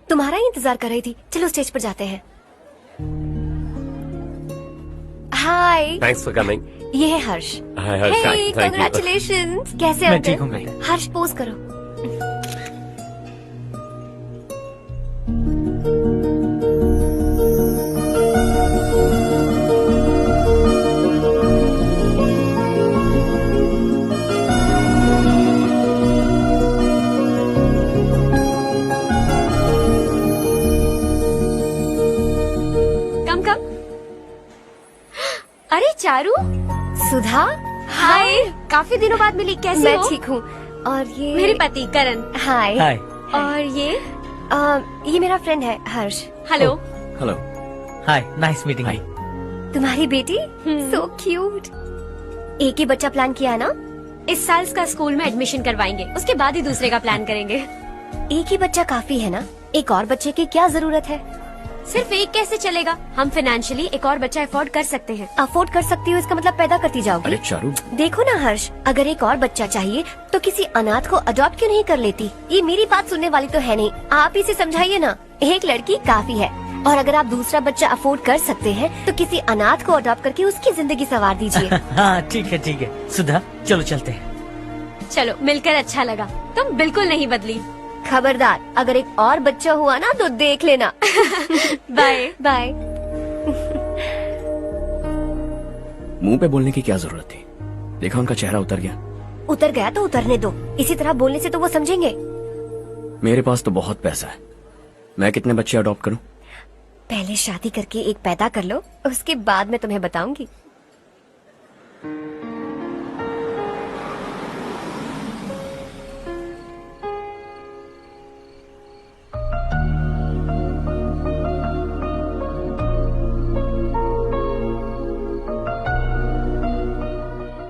तुम्हारा ही इंतजार कर रही थी। चलो स्टेज पर जाते हैं। हाय। Thanks for coming. ये है Harsh. Hi Harsh, hey, thank you. Congratulations. कैसे हो? मैं ठीक हूँ बेटा। हर्ष पोज करो। अरे चारू, सुधा, हाय। काफी दिनों बाद मिली, कैसी हो? मैं ठीक हूँ। और ये मेरे पति करण। हाय। हाय। और ये मेरा फ्रेंड है Harsh. Hello. Hello. Hi, nice meeting you. तुम्हारी बेटी सो क्यूट। एक ही बच्चा प्लान किया है ना? इस साल इसका स्कूल में एडमिशन करवाएंगे, उसके बाद ही दूसरे का प्लान करेंगे। एक ही बच्चा काफी है ना? एक और बच्चे की क्या जरूरत है? सिर्फ एक कैसे चलेगा? हम फाइनेंशियली एक और बच्चा अफोर्ड कर सकते हैं। अफोर्ड कर सकती हो इसका मतलब पैदा करती जाओगी? अरे चारू, देखो ना हर्ष, अगर एक और बच्चा चाहिए तो किसी अनाथ को अडॉप्ट क्यों नहीं कर लेती? ये मेरी बात सुनने वाली तो है नहीं, आप इसे समझाइए ना। एक लड़की काफी है, और अगर आप दूसरा बच्चा अफोर्ड कर सकते हैं तो किसी अनाथ को अडॉप्ट करके उसकी जिंदगी संवार दीजिए। हाँ ठीक है ठीक है। सुधा चलो चलते हैं। चलो, मिलकर अच्छा लगा। तुम बिल्कुल नहीं बदली। खबरदार, अगर एक और बच्चा हुआ ना तो देख लेना। Bye bye. मुंह पे बोलने की क्या जरूरत थी? देखा उनका चेहरा उतर गया। उतर गया तो उतरने दो, इसी तरह बोलने से तो वो समझेंगे। मेरे पास तो बहुत पैसा है, मैं कितने बच्चे अडॉप्ट करूं? पहले शादी करके एक पैदा कर लो, उसके बाद मैं तुम्हें बताऊंगी।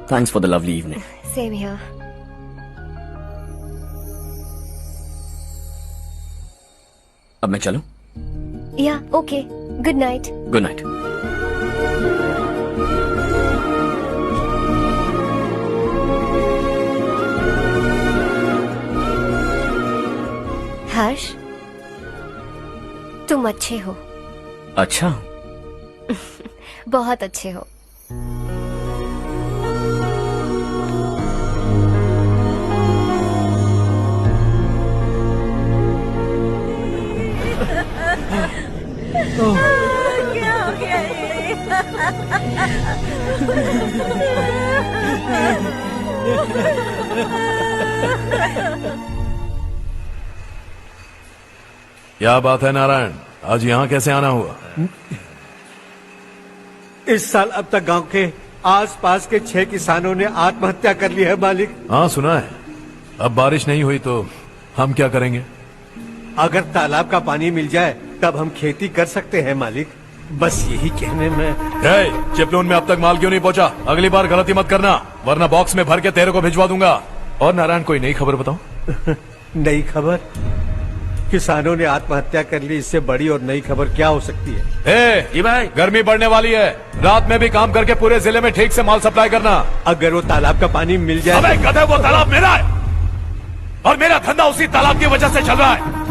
Thanks for the lovely evening. Same here. अब मैं चलूं? Yeah, okay. Good night. Good night. हर्ष, तुम अच्छे हो। अच्छा। बहुत अच्छे हो। क्या हो गया क्या बात है नारायण, आज यहाँ कैसे आना हुआ? इस साल अब तक गांव के आसपास के 6 किसानों ने आत्महत्या कर ली है मालिक। हाँ सुना है। अब बारिश नहीं हुई तो हम क्या करेंगे? अगर तालाब का पानी मिल जाए तब हम खेती कर सकते हैं मालिक। बस यही कहने में। चिपलून में अब तक माल क्यों नहीं पहुंचा? अगली बार गलती मत करना, वरना बॉक्स में भर के तेरे को भिजवा दूंगा। और नारायण, कोई नई खबर बताओ। नई खबर? किसानों ने आत्महत्या कर ली, इससे बड़ी और नई खबर क्या हो सकती है? जी भाई, गर्मी बढ़ने वाली है, रात में भी काम करके पूरे जिले में ठीक से माल सप्लाई करना। अगर वो तालाब का पानी मिल जाए। अबे गधे, वो तालाब मेरा है और मेरा धंधा उसी तालाब की वजह से चल रहा है।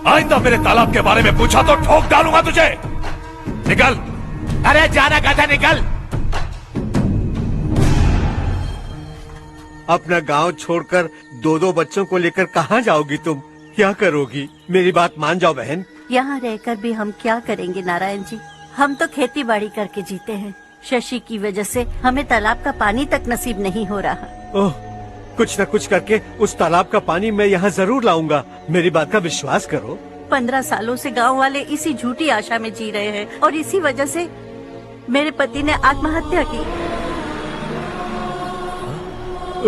आइंदा मेरे तालाब के बारे में पूछा तो ठोक डालूंगा तुझे। निकल। अरे जाना गधा, निकल। अपना गांव छोड़कर 2-2 बच्चों को लेकर कहाँ जाओगी तुम? क्या करोगी? मेरी बात मान जाओ बहन। यहाँ रहकर भी हम क्या करेंगे नारायण जी? हम तो खेती बाड़ी करके जीते हैं। शशि की वजह से हमें तालाब का पानी तक नसीब नहीं हो रहा। ओह, कुछ न कुछ करके उस तालाब का पानी मैं यहाँ जरूर लाऊंगा। मेरी बात का विश्वास करो। 15 सालों से गांव वाले इसी झूठी आशा में जी रहे हैं और इसी वजह से मेरे पति ने आत्महत्या की।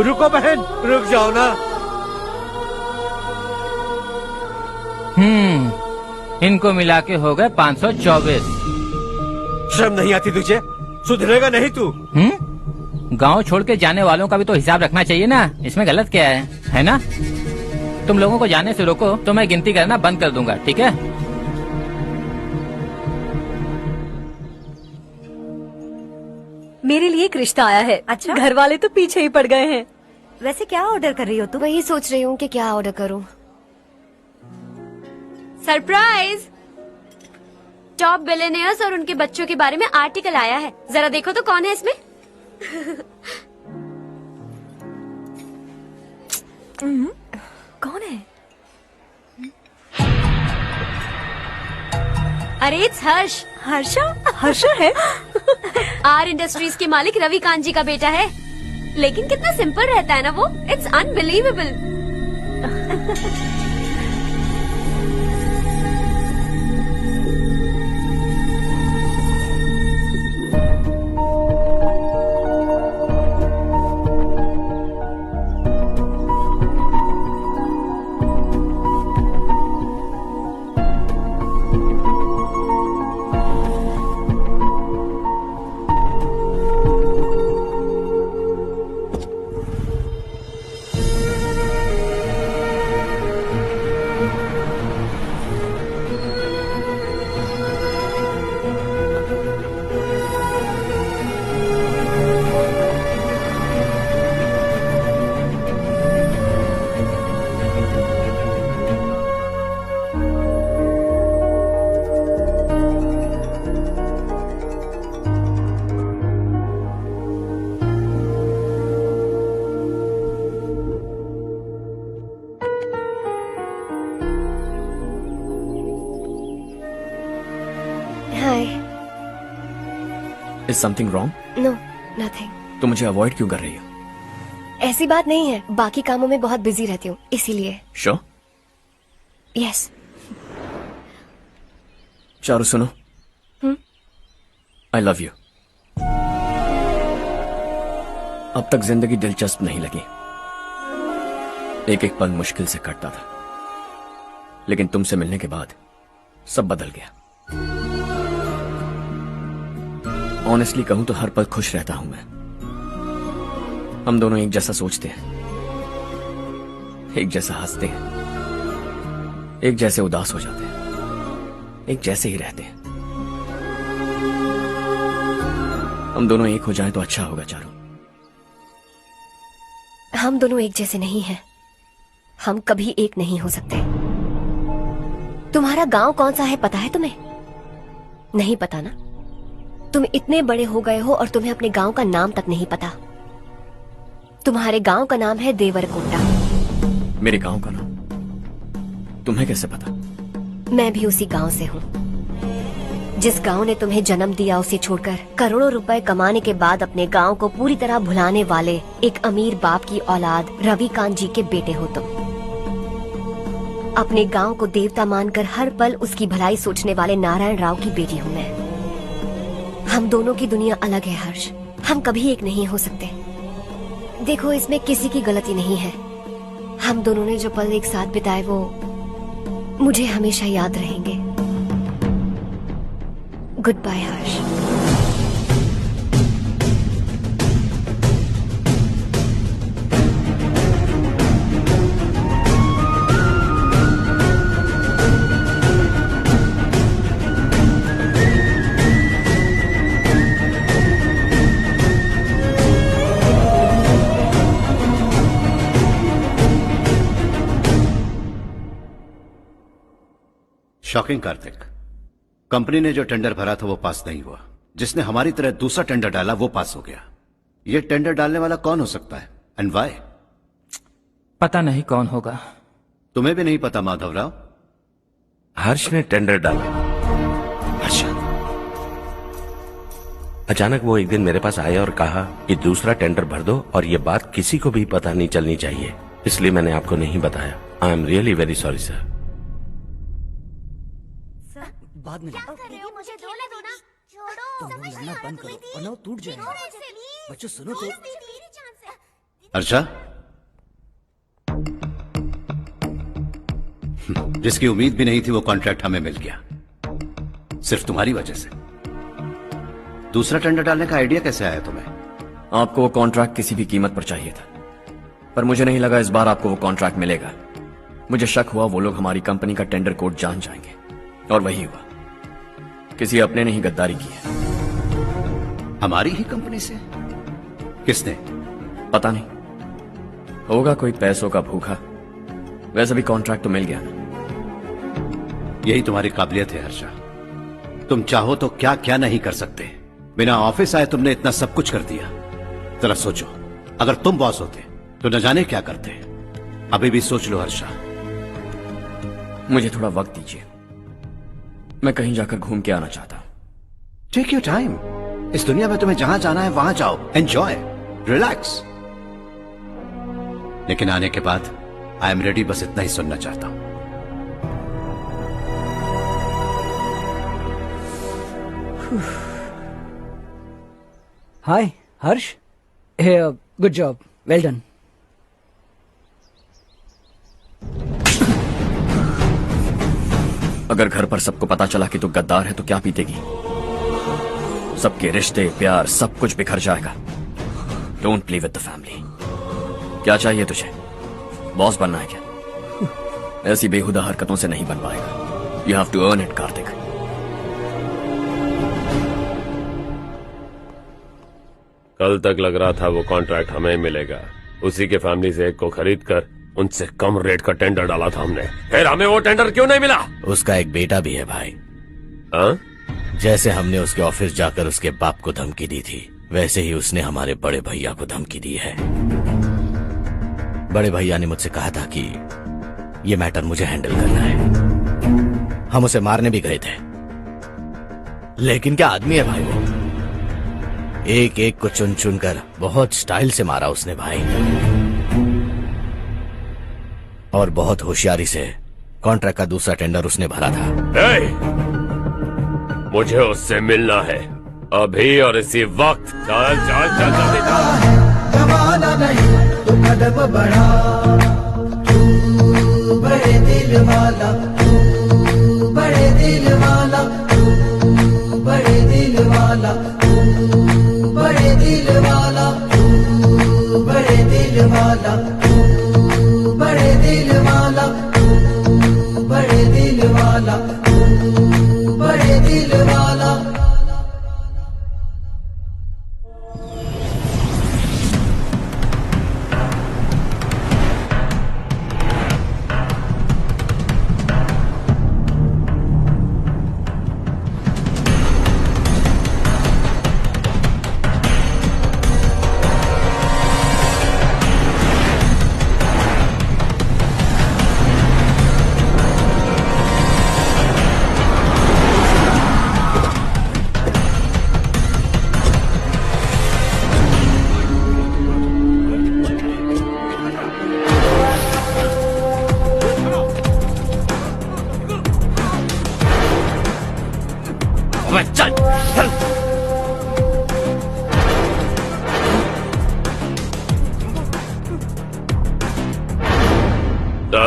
रुको बहन, रुक जाओ ना। इनको मिला के हो गए 524। शर्म नहीं आती तुझे? सुधरेगा नहीं तू? गांव छोड़ के जाने वालों का भी तो हिसाब रखना चाहिए ना। इसमें गलत क्या है ना? तुम लोगों को जाने से रोको तो मैं गिनती करना बंद कर दूंगा, ठीक है? मेरे लिए एक रिश्ता आया है। अच्छा? घर वाले तो पीछे ही पड़ गए हैं। वैसे क्या ऑर्डर कर रही हो तुम? वही सोच रही हूँ कि क्या ऑर्डर करूँ। सरप्राइज! टॉप बिलियनियर्स और उनके बच्चों के बारे में आर्टिकल आया है। जरा देखो तो कौन है इसमें। कौन है? अरे इट्स हर्ष। हर्षा? हर्षा है? आर इंडस्ट्रीज के मालिक रवि कांत जी का बेटा है। लेकिन कितना सिंपल रहता है ना वो। It's unbelievable. Is something wrong? No, nothing. तो मुझे अवॉइड क्यों कर रही हो? ऐसी बात नहीं है, बाकी कामों में बहुत बिजी रहती हूँ इसीलिए। Sure? यस। चारू सुनो। I love you. अब तक जिंदगी दिलचस्प नहीं लगी। एक एक पल मुश्किल से कटता था, लेकिन तुमसे मिलने के बाद सब बदल गया। ऑनेस्टली कहूं तो हर पल खुश रहता हूं मैं। हम दोनों एक जैसा सोचते हैं, एक जैसा हंसते हैं, एक जैसे उदास हो जाते हैं, एक जैसे ही रहते हैं। हम दोनों एक हो जाएं तो अच्छा होगा चारू। हम दोनों एक जैसे नहीं हैं। हम कभी एक नहीं हो सकते। तुम्हारा गांव कौन सा है पता है तुम्हें? नहीं पता ना? तुम इतने बड़े हो गए हो और तुम्हें अपने गांव का नाम तक नहीं पता। तुम्हारे गांव का नाम है देवरकोंडा। मेरे गांव का नाम तुम्हें कैसे पता? मैं भी उसी गांव से हूँ। जिस गांव ने तुम्हें जन्म दिया उसे छोड़कर करोड़ों रुपए कमाने के बाद अपने गांव को पूरी तरह भुलाने वाले एक अमीर बाप की औलाद रवि कांत जी के बेटे हो तुम। अपने गांव को देवता मानकर हर पल उसकी भलाई सोचने वाले नारायण राव की बेटी हूँ मैं। हम दोनों की दुनिया अलग है हर्ष। हम कभी एक नहीं हो सकते। देखो, इसमें किसी की गलती नहीं है। हम दोनों ने जो पल एक साथ बिताए वो मुझे हमेशा याद रहेंगे। गुड बाय हर्ष। शॉकिंग कार्तिक, कंपनी ने जो टेंडर भरा था वो पास नहीं हुआ। जिसने हमारी तरह दूसरा टेंडर डाला वो पास हो गया। ये टेंडर डालने वाला कौन हो सकता है एंड व्हाई? पता नहीं कौन होगा। तुम्हें भी नहीं पता माधवराव? हर्ष ने टेंडर डाला। अच्छा। अचानक वो एक दिन मेरे पास आया और कहा कि दूसरा टेंडर भर दो और ये बात किसी को भी पता नहीं चलनी चाहिए, इसलिए मैंने आपको नहीं बताया। I am really very sorry sir. बाद में मुझे धोने दो ना। छोड़ो। तुम लोग लड़ना बंद करो वरना वो टूट जाएगा। बच्चों सुनो तो। अर्षा, जिसकी उम्मीद भी नहीं थी वो कॉन्ट्रैक्ट हमें मिल गया, सिर्फ तुम्हारी वजह से। दूसरा टेंडर डालने का आइडिया कैसे आया तुम्हें? आपको वो कॉन्ट्रैक्ट किसी भी कीमत पर चाहिए था, पर मुझे नहीं लगा इस बार आपको वो कॉन्ट्रैक्ट मिलेगा। मुझे शक हुआ वो लोग हमारी कंपनी का टेंडर कोड जान जाएंगे, और वही हुआ। किसी अपने ने ही गद्दारी की है। हमारी ही कंपनी से? किसने? पता नहीं, होगा कोई पैसों का भूखा। वैसे भी कॉन्ट्रैक्ट तो मिल गया ना। यही तुम्हारी काबिलियत है हर्षा, तुम चाहो तो क्या क्या नहीं कर सकते। बिना ऑफिस आए तुमने इतना सब कुछ कर दिया। जरा सोचो, अगर तुम बॉस होते तो न जाने क्या करते। अभी भी सोच लो हर्षा। मुझे थोड़ा वक्त दीजिए, मैं कहीं जाकर घूम के आना चाहता हूं। Take your time. इस दुनिया में तुम्हें जहां जाना है वहां जाओ, एंजॉय, रिलैक्स। लेकिन आने के बाद आई एम रेडी, बस इतना ही सुनना चाहता हूं। Hi Harsh. Good job, well done. अगर घर पर सबको पता चला कि तू गद्दार है तो क्या पीतेगी? सबके रिश्ते, प्यार, सब कुछ बिखर जाएगा। Don't play with the family. क्या चाहिए तुझे? बॉस बनना है क्या? ऐसी बेहुदा हरकतों से नहीं बन पाएगा। You have to earn it Kartik. कल तक लग रहा था वो कॉन्ट्रैक्ट हमें मिलेगा। उसी के फैमिली से एक को खरीद कर उनसे कम रेट का टेंडर डाला था हमने, फिर हमें वो टेंडर क्यों नहीं मिला? उसका एक बेटा भी है भाई। हाँ? जैसे हमने उसके ऑफिस जाकर उसके बाप को धमकी दी थी, वैसे ही उसने हमारे बड़े भैया को धमकी दी है। बड़े भैया ने मुझसे कहा था कि ये मैटर मुझे हैंडल करना है। हम उसे मारने भी गए थे, लेकिन क्या आदमी है भाई वो। एक एक को चुन चुन कर बहुत स्टाइल से मारा उसने भाई, और बहुत होशियारी से कॉन्ट्रैक्ट का दूसरा टेंडर उसने भरा था। मुझे उससे मिलना है अभी और इसी वक्त। चल चल चल जल्दी चल। जमाना नहीं तू कदम बढ़ा, तू बड़े दिल वाला, तू बड़े दिल वाला, तू बड़े दिल वाला, तू बड़े दिल वाला, तू बड़े दिल वाला, तू बड़े दिल वाला, तू बड़े दिल वाला, तू बड़े दिल वाला।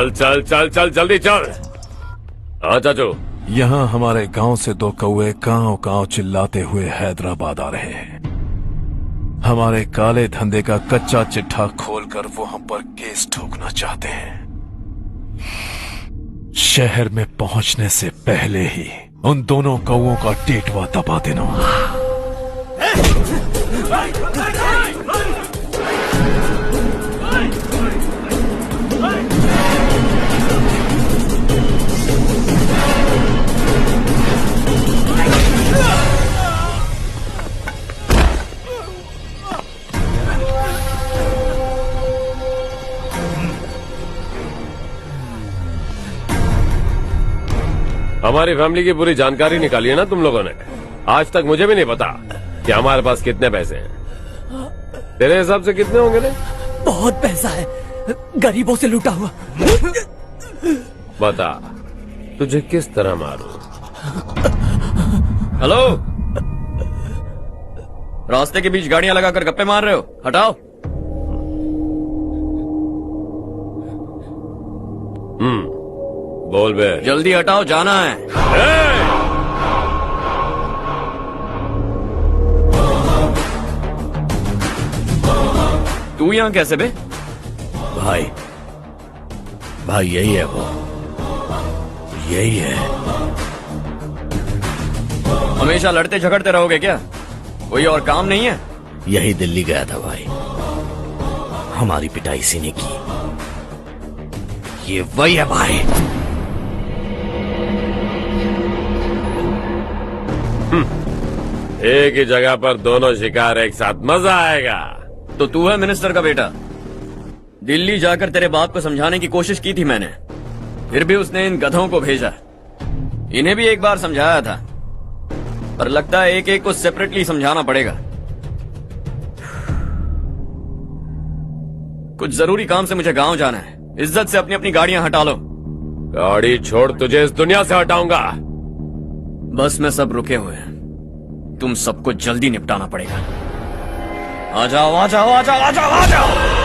चल चल चल चल जल्दी चल। हाँ चाचू। यहाँ हमारे गांव से 2 कौवे कांव कांव चिल्लाते हुए हैदराबाद आ रहे हैं। हमारे काले धंधे का कच्चा चिट्ठा खोलकर वो हम पर केस ठोकना चाहते हैं। शहर में पहुंचने से पहले ही उन दोनों कौवों का टेटवा दबा देना। हमारी फैमिली की पूरी जानकारी निकाली है ना तुम लोगों ने। आज तक मुझे भी नहीं पता कि हमारे पास कितने पैसे हैं। तेरे हिसाब से कितने होंगे रे? बहुत पैसा है, गरीबों से लूटा हुआ। बता तुझे किस तरह मारूं? हेलो, रास्ते के बीच गाड़ियां लगाकर गप्पे मार रहे हो, हटाओ। बोल बे। जल्दी हटाओ, जाना है। तू यहाँ कैसे बे? भाई यही है वो, यही है। हमेशा लड़ते झगड़ते रहोगे क्या? कोई और काम नहीं है? यही दिल्ली गया था भाई, हमारी पिटाई इसी ने की। ये वही है भाई। एक ही जगह पर दोनों शिकार एक साथ, मजा आएगा। तो तू है मिनिस्टर का बेटा? दिल्ली जाकर तेरे बाप को समझाने की कोशिश की थी मैंने, फिर भी उसने इन गधों को भेजा। इन्हें भी एक बार समझाया था, पर लगता है एक एक को सेपरेटली समझाना पड़ेगा। कुछ जरूरी काम से मुझे गांव जाना है। इज्जत से अपनी अपनी गाड़ियां हटा लो। गाड़ी छोड़, तुझे इस दुनिया से हटाऊंगा। बस में सब रुके हुए हैं, तुम सबको जल्दी निपटाना पड़ेगा। आ जाओ आ जाओ आ जाओ आ जाओ आ जाओ।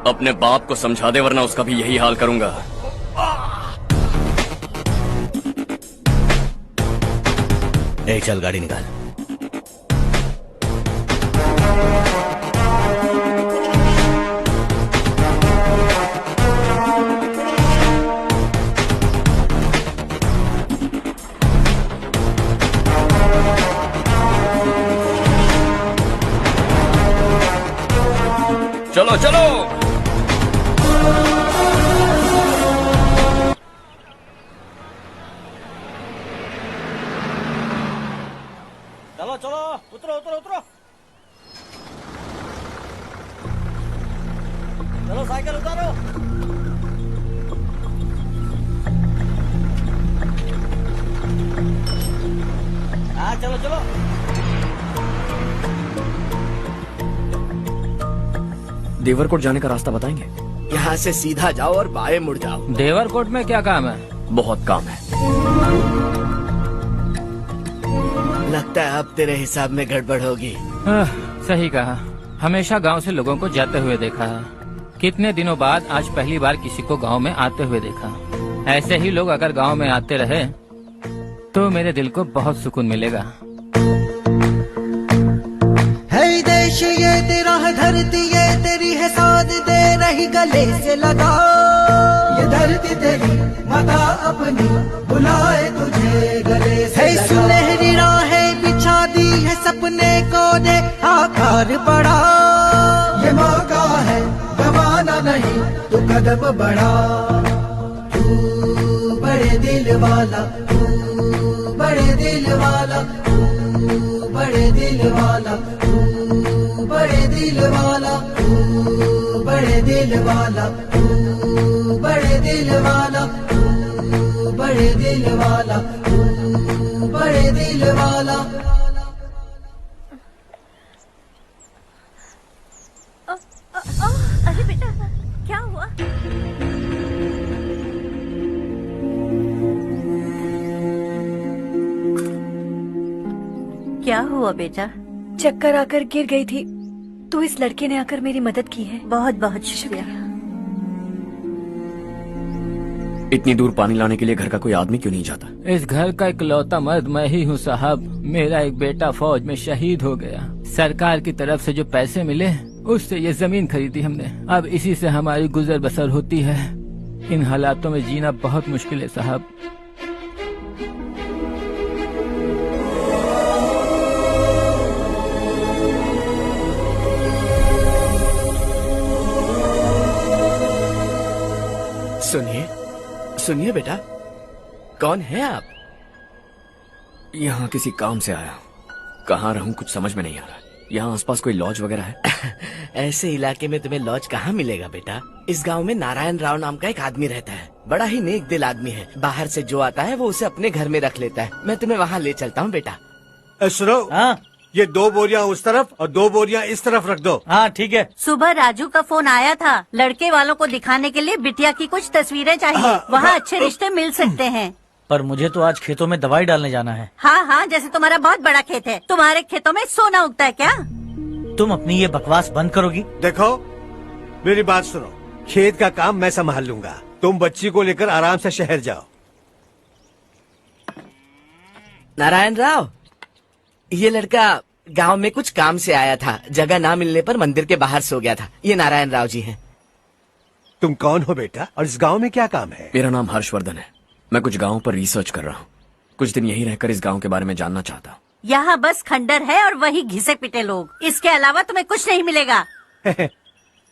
अपने बाप को समझा दे, वरना उसका भी यही हाल करूंगा। ए, चल गाड़ी निकाल। चलो चलो। चलो चलो, उतरो उतरो उतरो। चलो साइकिल उतारो। हाँ चलो चलो। देवरकोट जाने का रास्ता बताएंगे? यहाँ से सीधा जाओ और बाएं मुड़ जाओ। देवरकोट में क्या काम है? बहुत काम है। लगता है अब तेरे हिसाब में गड़बड़ होगी। सही कहा। हमेशा गांव से लोगों को जाते हुए देखा है। कितने दिनों बाद आज पहली बार किसी को गांव में आते हुए देखा। ऐसे ही लोग अगर गांव में आते रहे तो मेरे दिल को बहुत सुकून मिलेगा। है देश ये तेरा है, धरती ये तेरी है, साथ दे रही गले से लगा। ये धरती तेरी माता अपनी बुलाए तुझे गले से लगा। सुनहरी राहें बिछा दी है, सपने को दे आकार बढ़ा। ये मौका है गवाना नहीं, तू कदम बढ़ा। तू बड़े दिल वाला, तू बड़े दिल वाला, तू बड़े दिल वाला, तू बड़े दिल वाला, तू बड़े दिल वाला, तू बड़े दिल वाला, तू बड़े दिल वाला, तू बड़े दिल वाला। अरे बेटा क्या हुआ? क्या हुआ बेटा? चक्कर आकर गिर गई थी तो इस लड़के ने आकर मेरी मदद की है। बहुत बहुत शुक्रिया। इतनी दूर पानी लाने के लिए घर का कोई आदमी क्यों नहीं जाता? इस घर का इकलौता मर्द मैं ही हूँ साहब। मेरा एक बेटा फौज में शहीद हो गया। सरकार की तरफ से जो पैसे मिले उससे ये जमीन खरीदी हमने। अब इसी से हमारी गुजर बसर होती है। इन हालातों में जीना बहुत मुश्किल है साहब। सुनिए सुनिए बेटा, कौन है आप? यहाँ किसी काम से आया। कहाँ रहूँ कुछ समझ में नहीं आ रहा। यहाँ आसपास कोई लॉज वगैरह है? ऐसे इलाके में तुम्हें लॉज कहाँ मिलेगा बेटा। इस गांव में नारायण राव नाम का एक आदमी रहता है। बड़ा ही नेक दिल आदमी है। बाहर से जो आता है वो उसे अपने घर में रख लेता है। मैं तुम्हें वहाँ ले चलता हूँ बेटा। सुनो, ये 2 बोरियां उस तरफ और 2 बोरियां इस तरफ रख दो। हाँ ठीक है। सुबह राजू का फोन आया था, लड़के वालों को दिखाने के लिए बिटिया की कुछ तस्वीरें चाहिए। वहाँ अच्छे रिश्ते मिल सकते हैं। पर मुझे तो आज खेतों में दवाई डालने जाना है। हाँ हाँ, जैसे तुम्हारा बहुत बड़ा खेत है। तुम्हारे खेतों में सोना उगता है क्या? तुम अपनी ये बकवास बंद करोगी? देखो मेरी बात सुनो, खेत का काम मैं संभाल लूंगा। तुम बच्ची को लेकर आराम से शहर जाओ। नारायण राव, ये लड़का गांव में कुछ काम से आया था। जगह ना मिलने पर मंदिर के बाहर सो गया था। ये नारायण राव जी हैं। तुम कौन हो बेटा और इस गांव में क्या काम है? मेरा नाम हर्षवर्धन है। मैं कुछ गाँव पर रिसर्च कर रहा हूँ। कुछ दिन यहीं रहकर इस गाँव के बारे में जानना चाहता हूँ। यहाँ बस खंडर है और वही घिसे पिटे लोग। इसके अलावा तुम्हें कुछ नहीं मिलेगा।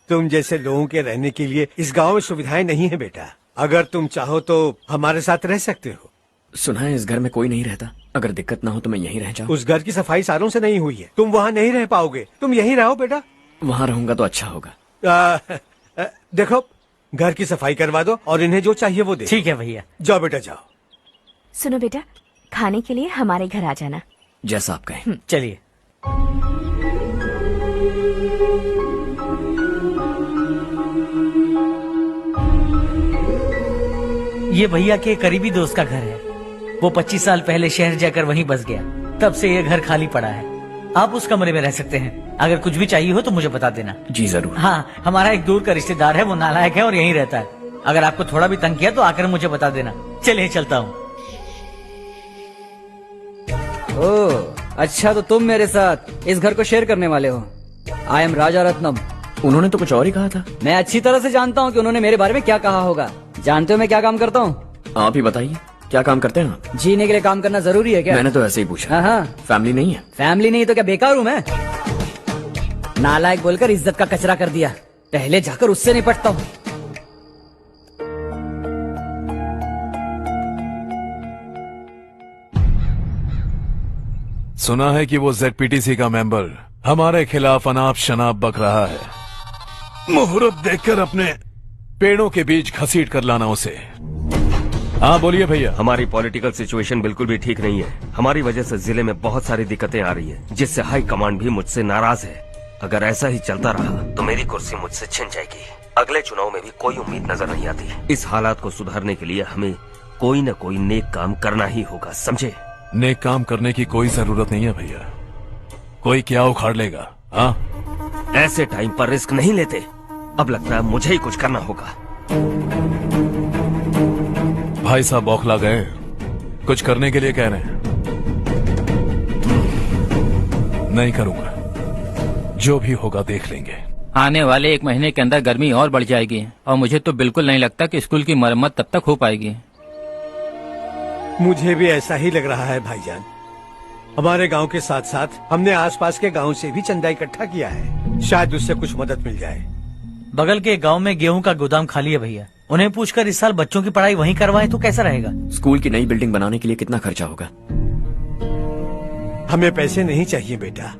तुम जैसे लोगों के रहने के लिए इस गांव में सुविधाएं नहीं है बेटा। अगर तुम चाहो तो हमारे साथ रह सकते हो। सुना है इस घर में कोई नहीं रहता। अगर दिक्कत ना हो तो मैं यहीं रह जाऊँ। उस घर की सफाई सालों से नहीं हुई है। तुम वहाँ नहीं रह पाओगे। तुम यहीं रहो बेटा। वहाँ रहूंगा तो अच्छा होगा। देखो, घर की सफाई करवा दो और इन्हें जो चाहिए वो दे। ठीक है भैया। जाओ बेटा जाओ। सुनो बेटा, खाने के लिए हमारे घर आ जाना। जैसा आप कहें। चलिए। ये भैया के करीबी दोस्त का घर है। वो 25 साल पहले शहर जाकर वहीं बस गया। तब से ये घर खाली पड़ा है। आप उस कमरे में रह सकते हैं। अगर कुछ भी चाहिए हो तो मुझे बता देना। जी जरूर। हाँ, हमारा एक दूर का रिश्तेदार है, वो नालायक है और यहीं रहता है। अगर आपको थोड़ा भी तंग किया तो आकर मुझे बता देना। चलिए चलता हूँ। ओह अच्छा, तो तुम मेरे साथ इस घर को शेयर करने वाले हो। आई एम राजा रत्नम। उन्होंने तो कुछ और ही कहा था। मैं अच्छी तरह से जानता हूँ कि उन्होंने मेरे बारे में क्या कहा होगा। जानते हो मैं क्या काम करता हूँ? आप ही बताइए, क्या काम करते हैं आप? जीने के लिए काम करना जरूरी है क्या? मैंने तो ऐसे ही पूछा। हाँ। फैमिली नहीं है? फैमिली नहीं तो क्या बेकार हूँ मैं? नालायक बोलकर इज्जत का कचरा कर दिया। पहले जाकर उससे निपटता हूँ। सुना है कि वो ZPTC का मेंबर हमारे खिलाफ अनाप शनाप बक रहा है। मुहूर्त देखकर अपने पेड़ों के बीच घसीट कर लाना उसे। हाँ बोलिए भैया। हमारी पॉलिटिकल सिचुएशन बिल्कुल भी ठीक नहीं है। हमारी वजह से जिले में बहुत सारी दिक्कतें आ रही हैं, जिससे हाई कमांड भी मुझसे नाराज है। अगर ऐसा ही चलता रहा तो मेरी कुर्सी मुझसे छिन जाएगी। अगले चुनाव में भी कोई उम्मीद नजर नहीं आती। इस हालात को सुधारने के लिए हमें कोई न कोई नेक काम करना ही होगा, समझे? नेक काम करने की कोई जरूरत नहीं है भैया, कोई क्या उखाड़ लेगा। हाँ, ऐसे टाइम पर रिस्क नहीं लेते। अब लगता है मुझे ही कुछ करना होगा। भाई साहब बौखला गए, कुछ करने के लिए कह रहे हैं। नहीं करूंगा, जो भी होगा देख लेंगे। आने वाले 1 महीने के अंदर गर्मी और बढ़ जाएगी और मुझे तो बिल्कुल नहीं लगता कि स्कूल की मरम्मत तब तक हो पाएगी। मुझे भी ऐसा ही लग रहा है भाईजान। हमारे गांव के साथ साथ हमने आसपास के गांव से भी चंदा इकट्ठा किया है, शायद उससे कुछ मदद मिल जाए। बगल के गांव में गेहूं का गोदाम खाली है भैया, उन्हें पूछकर इस साल बच्चों की पढ़ाई वहीं करवाएं तो कैसा रहेगा? स्कूल की नई बिल्डिंग बनाने के लिए कितना खर्चा होगा? हमें पैसे नहीं चाहिए बेटा।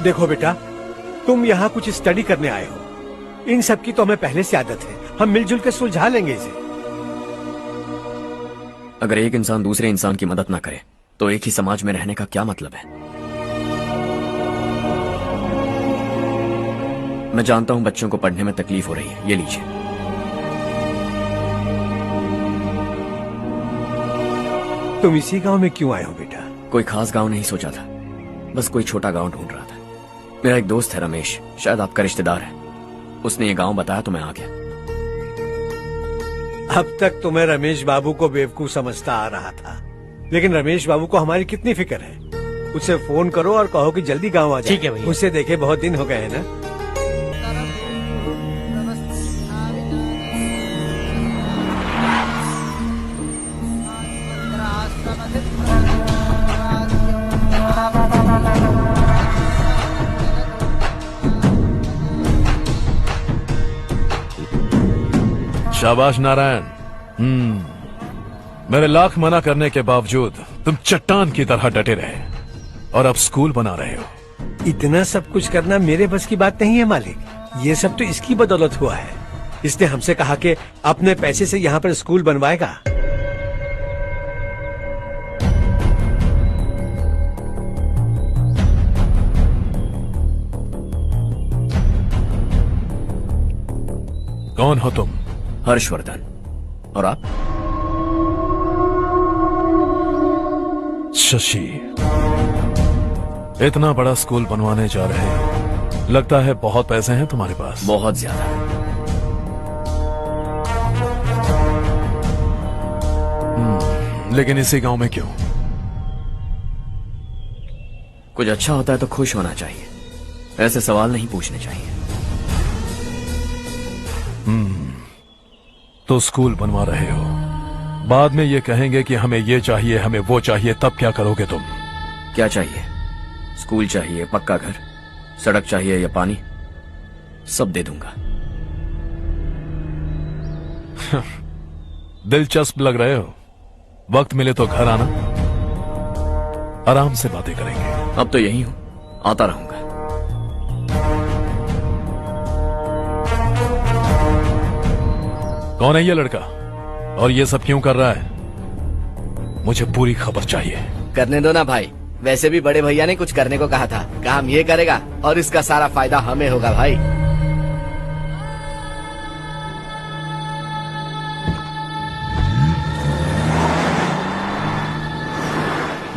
देखो बेटा, तुम यहाँ कुछ स्टडी करने आए हो, इन सब की तो हमें पहले से आदत है। हम मिलजुल कर सुलझा लेंगे इसे। अगर एक इंसान दूसरे इंसान की मदद ना करे तो एक ही समाज में रहने का क्या मतलब है? मैं जानता हूं बच्चों को पढ़ने में तकलीफ हो रही है, ये लीजिए। तुम इसी गांव में क्यों आए हो बेटा? कोई खास गांव नहीं सोचा था, बस कोई छोटा गांव ढूंढ रहा था। मेरा एक दोस्त है रमेश, शायद आपका रिश्तेदार है, उसने ये गांव बताया तो मैं आ गया। अब तक तो मैं रमेश बाबू को बेवकूफ समझता आ रहा था, लेकिन रमेश बाबू को हमारी कितनी फिक्र है। उसे फोन करो और कहो कि जल्दी गांव आ जाए। ठीक है भैया। उसे देखे बहुत दिन हो गए हैं ना। शाबाश नारायण। मेरे लाख मना करने के बावजूद तुम चट्टान की तरह डटे रहे और अब स्कूल बना रहे हो। इतना सब कुछ करना मेरे बस की बात नहीं है मालिक, ये सब तो इसकी बदौलत हुआ है। इसने हमसे कहा कि अपने पैसे से यहाँ पर स्कूल बनवाएगा। कौन हो तुम? हर्षवर्धन। और आप? शशि। इतना बड़ा स्कूल बनवाने जा रहे हो, लगता है बहुत पैसे हैं तुम्हारे पास। बहुत ज्यादा। लेकिन इसी गांव में क्यों? कुछ अच्छा होता है तो खुश होना चाहिए, ऐसे सवाल नहीं पूछने चाहिए। तो स्कूल बनवा रहे हो, बाद में ये कहेंगे कि हमें ये चाहिए, हमें वो चाहिए, तब क्या करोगे तुम? क्या चाहिए? स्कूल चाहिए, पक्का घर, सड़क चाहिए या पानी, सब दे दूंगा। दिलचस्प लग रहे हो। वक्त मिले तो घर आना, आराम से बातें करेंगे। अब तो यही हूं, आता रहूंगा। कौन है ये लड़का और ये सब क्यों कर रहा है? मुझे पूरी खबर चाहिए। करने दो ना भाई, वैसे भी बड़े भैया ने कुछ करने को कहा था, काम ये करेगा और इसका सारा फायदा हमें होगा भाई।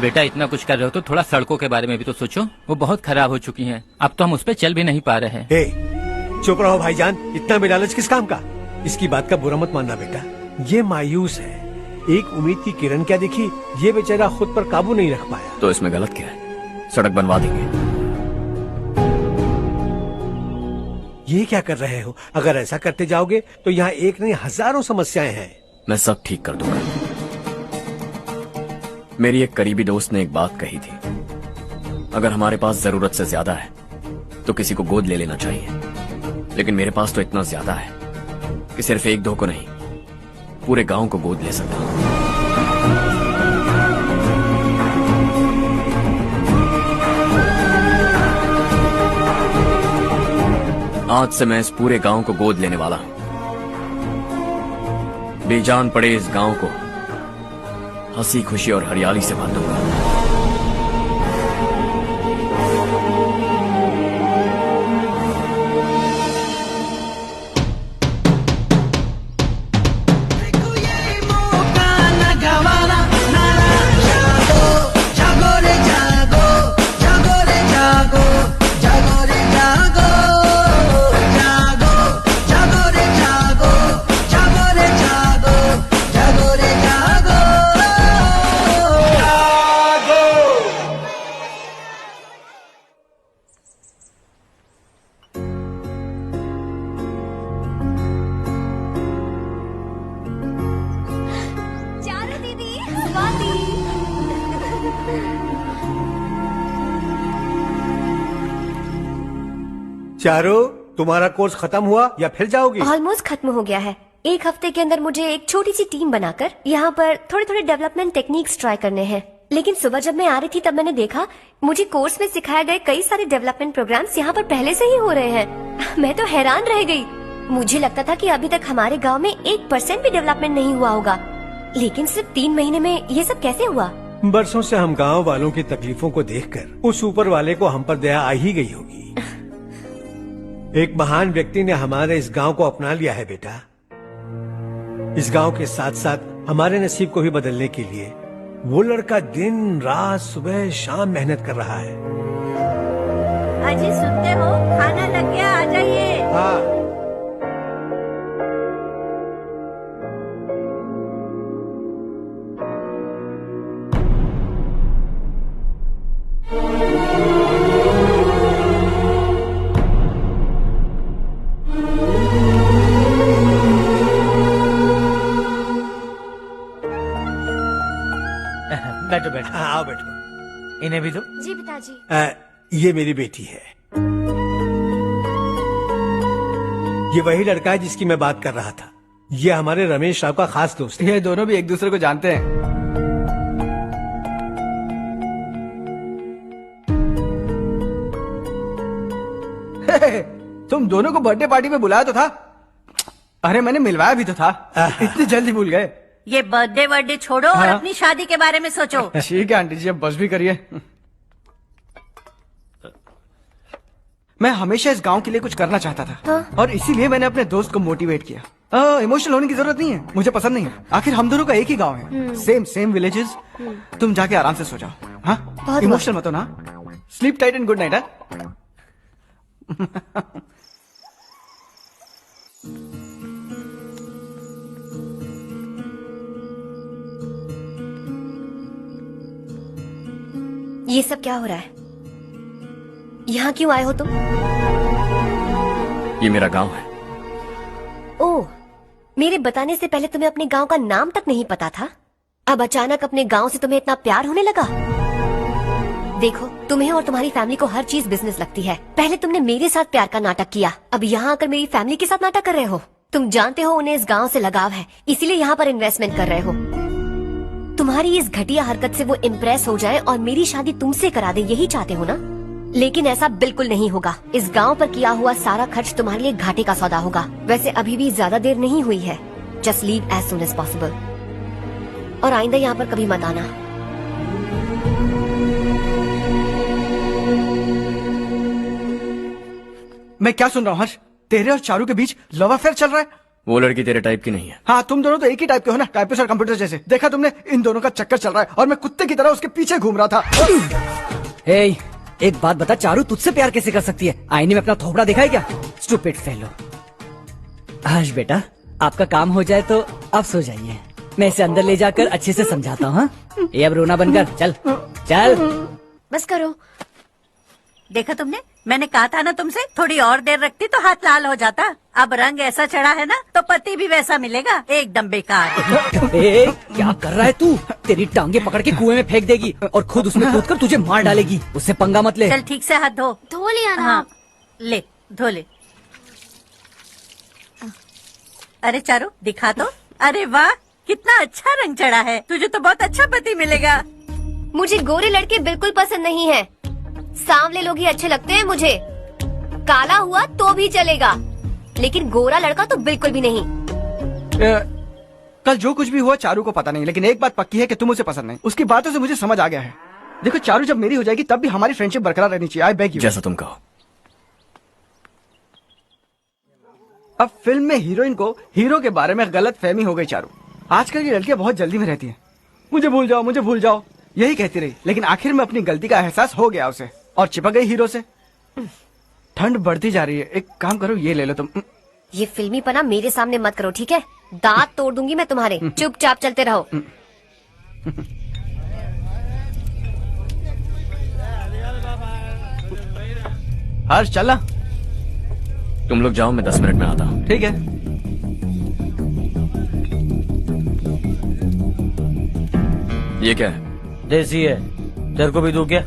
बेटा इतना कुछ कर रहे हो तो थोड़ा सड़कों के बारे में भी तो सोचो, वो बहुत खराब हो चुकी हैं। अब तो हम उस पर चल भी नहीं पा रहे हैं। चुप रहो भाईजान, इतना बेलालच किस काम का? इसकी बात का बुरा मत मानना बेटा, ये मायूस है। एक उम्मीद की किरण क्या दिखी, ये बेचारा खुद पर काबू नहीं रख पाया। तो इसमें गलत क्या है? सड़क बनवा देंगे। ये क्या कर रहे हो? अगर ऐसा करते जाओगे तो यहाँ एक नहीं हजारों समस्याएं हैं। मैं सब ठीक कर दूंगा। मेरी एक करीबी दोस्त ने एक बात कही थी, अगर हमारे पास जरूरत से ज्यादा है तो किसी को गोद ले लेना चाहिए, लेकिन मेरे पास तो इतना ज्यादा है कि सिर्फ 1-2 को नहीं, पूरे गांव को गोद ले सकता हूं। आज से मैं इस पूरे गांव को गोद लेने वाला हूं। बेजान पड़े इस गांव को हंसी खुशी और हरियाली से भर दूंगा। चारू, तुम्हारा कोर्स खत्म हुआ या फिर जाओगी? ऑलमोस्ट खत्म हो गया है। एक हफ्ते के अंदर मुझे एक छोटी सी टीम बनाकर यहाँ पर थोड़े थोड़े डेवलपमेंट टेक्निक्स ट्राई करने हैं। लेकिन सुबह जब मैं आ रही थी तब मैंने देखा मुझे कोर्स में सिखाए गए कई सारे डेवलपमेंट प्रोग्राम्स यहाँ पर पहले से ही हो रहे हैं। मैं तो हैरान रह गई। मुझे लगता था कि अभी तक हमारे गाँव में 1% भी डेवलपमेंट नहीं हुआ होगा, लेकिन सिर्फ 3 महीने में ये सब कैसे हुआ? बरसों से हम गांव वालों की तकलीफों को देखकर उस ऊपर वाले को हम पर दया आ ही गई होगी। एक महान व्यक्ति ने हमारे इस गांव को अपना लिया है बेटा। इस गांव के साथ साथ हमारे नसीब को भी बदलने के लिए वो लड़का दिन रात सुबह शाम मेहनत कर रहा है। अजी सुनते हो, खाना लग गया, आ जाइए। हाँ। बैठो बैठो। आओ बैठो। इन्हें भी दो। जी पिताजी। ये मेरी बेटी है। ये वही लड़का है जिसकी मैं बात कर रहा था। ये हमारे रमेश राव का खास दोस्त है। ये दोनों भी एक दूसरे को जानते हैं। तुम दोनों को बर्थडे पार्टी में बुलाया तो था। अरे मैंने मिलवाया भी तो था। इतनी जल्दी भूल गए। ये बर्थडे वर्डे छोड़ो और अपनी शादी के बारे में सोचो। ठीक है आंटी जी, अब बस भी करिए। मैं हमेशा इस गांव के लिए कुछ करना चाहता था। और इसीलिए मैंने अपने दोस्त को मोटिवेट किया। इमोशनल होने की जरूरत नहीं है, मुझे पसंद नहीं है। आखिर हम दोनों का एक ही गांव है, सेम विलेजेस। तुम जाके आराम से सो जाओ। हाँ, इमोशनल मत हो ना। Sleep tight and good night. ये सब क्या हो रहा है? यहाँ क्यों आए हो तुम? ये मेरा गांव है। ओह, मेरे बताने से पहले तुम्हें अपने गांव का नाम तक नहीं पता था? अब अचानक अपने गांव से तुम्हें इतना प्यार होने लगा? देखो, तुम्हें और तुम्हारी फैमिली को हर चीज बिजनेस लगती है। पहले तुमने मेरे साथ प्यार का नाटक किया, अब यहाँ आकर मेरी फैमिली के साथ नाटक कर रहे हो। तुम जानते हो उन्हें इस गांव से लगाव है, इसीलिए यहाँ पर इन्वेस्टमेंट कर रहे हो। तुम्हारी इस घटिया हरकत से वो इम्प्रेस हो जाए और मेरी शादी तुमसे करा दे, यही चाहते हो ना? लेकिन ऐसा बिल्कुल नहीं होगा। इस गांव पर किया हुआ सारा खर्च तुम्हारे लिए घाटे का सौदा होगा। वैसे अभी भी ज्यादा देर नहीं हुई है। Just leave as soon as possible और आइंदा यहाँ पर कभी मत आना। मैं क्या सुन रहा हूँ हर्ष? तेरे और चारू के बीच लव अफेयर चल रहा है? वो लड़की तेरे टाइप की नहीं है। हाँ, तुम दोनों तो एक ही टाइप के हो ना, टाइपिस्ट और कंप्यूटर जैसे। देखा तुमने, इन दोनों का चक्कर चल रहा है और मैं कुत्ते की तरह उसके पीछे घूम रहा था। हे, एक बात बता, चारू तुझसे प्यार कैसे कर सकती है? आईने में अपना थोपड़ा देखा है क्या? Stupid fellow. हर्ष बेटा, आपका काम हो जाए तो आप सो जाइए। मैं इसे अंदर ले जाकर अच्छे से समझाता हूँ। ये अब रोना बनकर चल चल। बस करो। देखा तुमने, मैंने कहा था ना तुमसे, थोड़ी और देर रखती तो हाथ लाल हो जाता। अब रंग ऐसा चढ़ा है ना तो पति भी वैसा मिलेगा। एकदम बेकार। क्या कर रहा है तू? तेरी टांगे पकड़ के कुएं में फेंक देगी और खुद उसमें कूदकर तुझे मार डालेगी। उससे पंगा मत ले। चल ठीक से हाथ धो लिया ना? हाँ, ले धो ले। अरे चारू दिखा तो। अरे वाह, कितना अच्छा रंग चढ़ा है। तुझे तो बहुत अच्छा पति मिलेगा। मुझे गोरे लड़के बिल्कुल पसंद नहीं है। सांवले लोग ही अच्छे लगते हैं मुझे। काला हुआ तो भी चलेगा, लेकिन गोरा लड़का तो बिल्कुल भी नहीं। कल जो कुछ भी हुआ चारू को पता नहीं, लेकिन एक बात पक्की है कि तुम उसे पसंद नहीं। उसकी बातों से मुझे समझ आ गया है। देखो चारू जब मेरी हो जाएगी तब भी हमारी फ्रेंडशिप बरकरार रहनी चाहिए। I beg you. जैसा तुम कहो। अब फिल्म में हीरोइन को हीरो के बारे में गलत फहमी हो गई चारू। आजकल की लड़कियां बहुत जल्दी में रहती हैं। मुझे भूल जाओ, मुझे भूल जाओ, यही कहती रही, लेकिन आखिर में अपनी गलती का एहसास हो गया उसे और चिपक गई हीरो से। ठंड बढ़ती जा रही है, एक काम करो ये ले लो तुम। ये फिल्मी पना मेरे सामने मत करो, ठीक है? दांत तोड़ दूंगी मैं तुम्हारे। चुपचाप चलते रहो। हर्ष चलना। तुम लोग जाओ, मैं 10 मिनट में आता हूँ। ठीक है। ये क्या है? देसी है, तेरे को भी दूं क्या?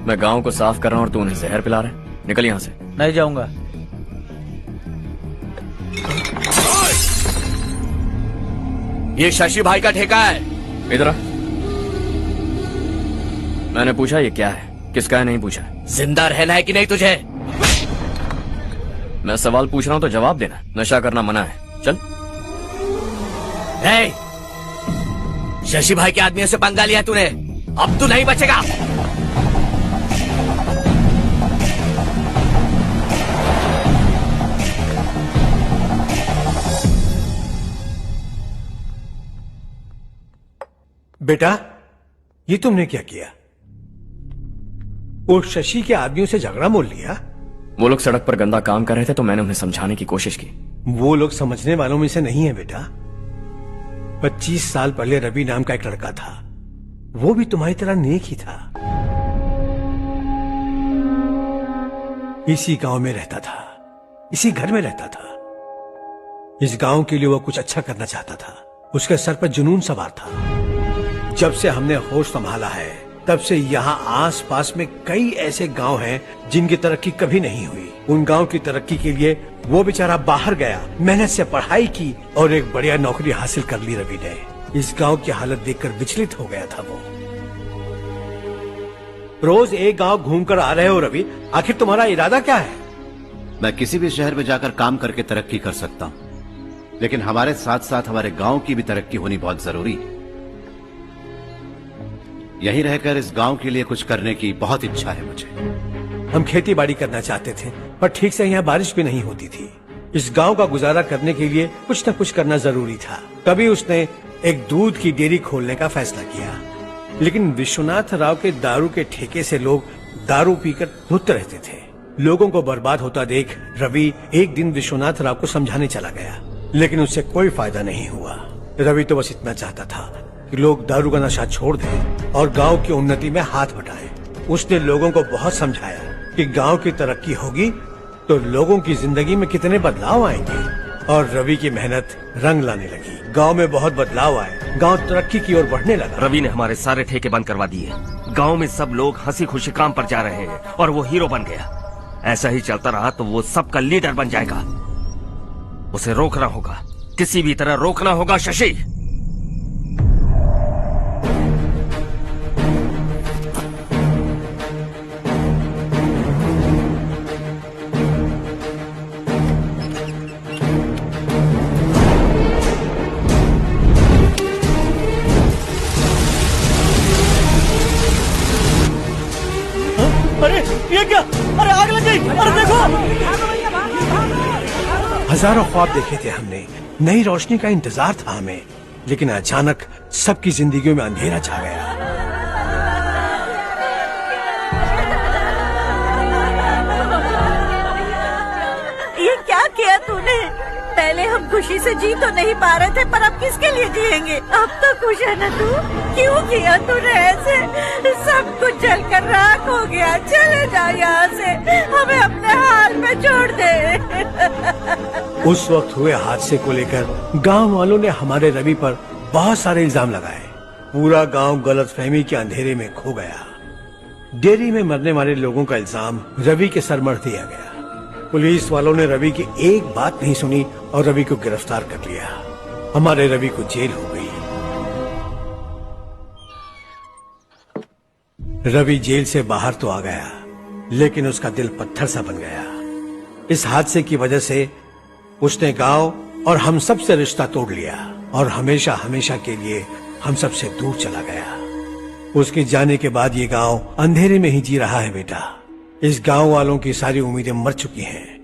मैं गांव को साफ कर रहा हूँ और तू उन्हें जहर पिला रहा है। निकल यहाँ से। नहीं जाऊंगा। ये शशि भाई का ठेका है। इधर आ। मैंने पूछा ये क्या है, किसका है नहीं पूछा। जिंदा रहना है कि नहीं तुझे? मैं सवाल पूछ रहा हूँ तो जवाब देना। नशा करना मना है। चल। हे, शशि भाई के आदमियों से पंगा लिया तूने, अब तू नहीं बचेगा। बेटा, ये तुमने क्या किया? वो शशि के आदमियों से झगड़ा मोल लिया? वो लोग सड़क पर गंदा काम कर रहे थे तो मैंने उन्हें समझाने की कोशिश की। वो लोग समझने वालों में से नहीं है बेटा। 25 साल पहले रवि नाम का एक लड़का था, वो भी तुम्हारी तरह नेक ही था। इसी गांव में रहता था, इसी घर में रहता था। इस गांव के लिए वो कुछ अच्छा करना चाहता था। उसके सर पर जुनून सवार था। जब से हमने होश संभाला है तब से यहाँ आस पास में कई ऐसे गांव हैं जिनकी तरक्की कभी नहीं हुई। उन गांव की तरक्की के लिए वो बेचारा बाहर गया, मेहनत से पढ़ाई की और एक बढ़िया नौकरी हासिल कर ली रवि ने। इस गांव की हालत देखकर विचलित हो गया था वो। रोज एक गांव घूमकर आ रहे हो रवि, आखिर तुम्हारा इरादा क्या है? मैं किसी भी शहर में जाकर काम करके तरक्की कर सकता हूँ, लेकिन हमारे साथ साथ हमारे गांव की भी तरक्की होनी बहुत जरूरी है। यहीं रहकर इस गांव के लिए कुछ करने की बहुत इच्छा है मुझे। हम खेती बाड़ी करना चाहते थे, पर ठीक से यहाँ बारिश भी नहीं होती थी। इस गांव का गुजारा करने के लिए कुछ न कुछ करना जरूरी था। तभी उसने एक दूध की डेयरी खोलने का फैसला किया। लेकिन विश्वनाथ राव के दारू के ठेके से लोग दारू पीकर धुत रहते थे। लोगों को बर्बाद होता देख रवि एक दिन विश्वनाथ राव को समझाने चला गया, लेकिन उससे कोई फायदा नहीं हुआ। रवि तो बस इतना चाहता था कि लोग दारू का नशा छोड़ दें और गांव की उन्नति में हाथ बटाएं। उसने लोगों को बहुत समझाया कि गांव की तरक्की होगी तो लोगों की जिंदगी में कितने बदलाव आएंगे, और रवि की मेहनत रंग लाने लगी। गांव में बहुत बदलाव आए, गांव तरक्की की ओर बढ़ने लगा। रवि ने हमारे सारे ठेके बंद करवा दिए। गांव में सब लोग हंसी खुशी काम पर जा रहे हैं और वो हीरो बन गया। ऐसा ही चलता रहा तो वो सबका लीडर बन जाएगा। उसे रोकना होगा, किसी भी तरह रोकना होगा शशि। अरे ये क्या? अरे आग लग गई! अरे देखो! हजारों ख्वाब देखे थे हमने, नई रोशनी का इंतजार था हमें, लेकिन अचानक सबकी जिंदगियों में अंधेरा छा गया। ये क्या किया तूने? पहले हम खुशी से जी तो नहीं पा रहे थे, पर अब किसके लिए जिएंगे? अब तो खुश है ना तू? क्यों किया तूने ऐसे? सब कुछ जलकर राख हो गया। चले जा यहाँ से, हमें अपने हाल में छोड़ दे। उस वक्त हुए हादसे को लेकर गांव वालों ने हमारे रवि पर बहुत सारे इल्जाम लगाए। पूरा गांव गलतफहमी के अंधेरे में खो गया। डेयरी में मरने वाले लोगों का इल्जाम रवि के सर मढ़ दिया गया। पुलिस वालों ने रवि की एक बात नहीं सुनी और रवि को गिरफ्तार कर लिया। हमारे रवि को जेल हो गई। रवि जेल से बाहर तो आ गया, लेकिन उसका दिल पत्थर सा बन गया। इस हादसे की वजह से उसने गांव और हम सब से रिश्ता तोड़ लिया और हमेशा हमेशा के लिए हम सब से दूर चला गया। उसके जाने के बाद ये गांव अंधेरे में ही जी रहा है बेटा। इस गांव वालों की सारी उम्मीदें मर चुकी हैं,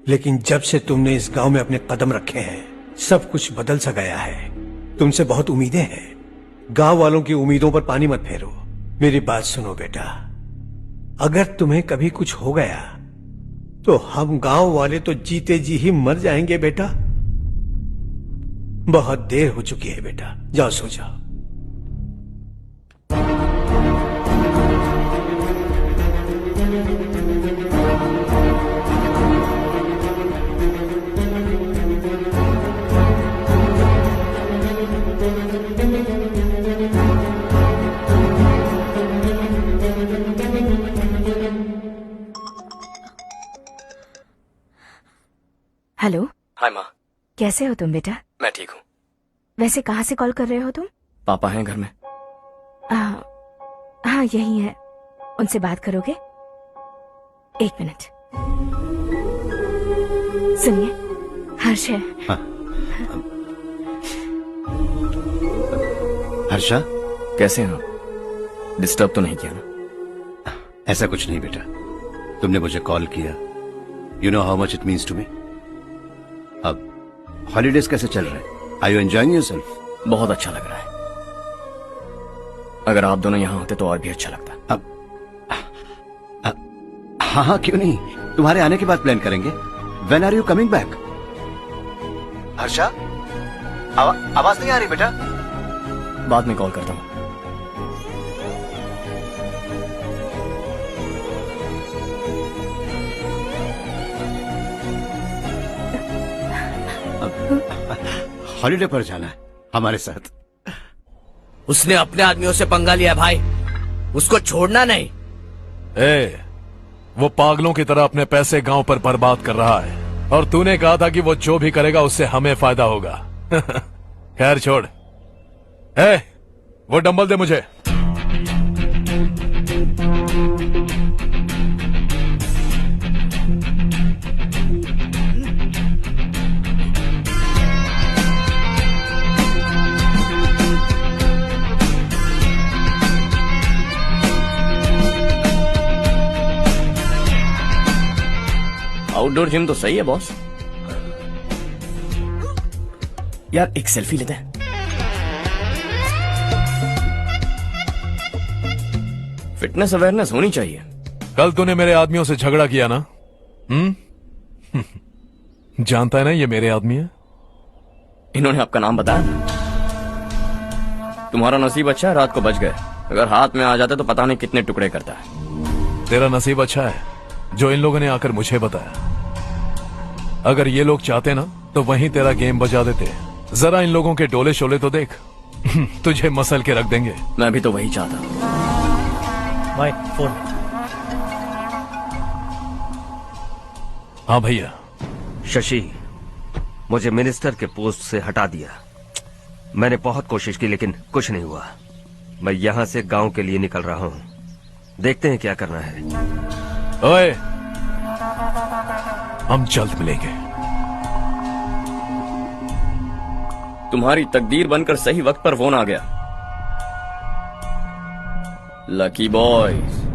लेकिन जब से तुमने इस गांव में अपने कदम रखे हैं सब कुछ बदल सा गया है। तुमसे बहुत उम्मीदें हैं। गांव वालों की उम्मीदों पर पानी मत फेरो। मेरी बात सुनो बेटा, अगर तुम्हें कभी कुछ हो गया तो हम गांव वाले तो जीते जी ही मर जाएंगे बेटा। बहुत देर हो चुकी है बेटा, जाओ सो जाओ। हेलो। हाय माँ। कैसे हो तुम बेटा? मैं ठीक हूँ। वैसे कहाँ से कॉल कर रहे हो तुम? पापा हैं घर में। हाँ यही है। उनसे बात करोगे? 1 मिनट। सुनिए, हर्ष है। हर्षा, कैसे हैं आप? डिस्टर्ब तो नहीं किया ना? ऐसा कुछ नहीं बेटा, तुमने मुझे कॉल किया। You know how much it means to me. अब हॉलीडेज कैसे चल रहे हैं? Are you enjoying yourself? बहुत अच्छा लग रहा है। अगर आप दोनों यहाँ होते तो और भी अच्छा लगता। हाँ हाँ, क्यों नहीं, तुम्हारे आने के बाद प्लान करेंगे। When are you coming back? Harsha, आवाज नहीं आ रही बेटा। बाद में कॉल करता हूँ। हॉलीडे पर जाना है हमारे साथ। उसने अपने आदमियों से पंगा लिया भाई, उसको छोड़ना नहीं। वो पागलों की तरह अपने पैसे गांव पर बर्बाद कर रहा है और तूने कहा था कि वो जो भी करेगा उससे हमें फायदा होगा। खैर छोड़। वो डंबल दे मुझे। आउटडोर जिम तो सही है बॉस। यार एक सेल्फी लेते हैं। फिटनेस अवेयरनेस होनी चाहिए। कल तूने मेरे आदमियों से झगड़ा किया ना? जानता है ना ये मेरे आदमी है। इन्होंने आपका नाम बताया? तुम्हारा नसीब अच्छा है, रात को बच गए। अगर हाथ में आ जाते तो पता नहीं कितने टुकड़े करता है। तेरा नसीब अच्छा है जो इन लोगों ने आकर मुझे बताया। अगर ये लोग चाहते ना तो वहीं तेरा गेम बजा देते। जरा इन लोगों के डोले शोले तो देख। तुझे मसल के रख देंगे। मैं भी तो वही चाहता। भाई फोन। हाँ भैया। शशि, मुझे मिनिस्टर के पोस्ट से हटा दिया। मैंने बहुत कोशिश की लेकिन कुछ नहीं हुआ। मैं यहाँ से गांव के लिए निकल रहा हूँ। देखते हैं क्या करना है। ओए, हम जल्द मिलेंगे। तुम्हारी तकदीर बनकर सही वक्त पर फोन आ गया। Lucky boys.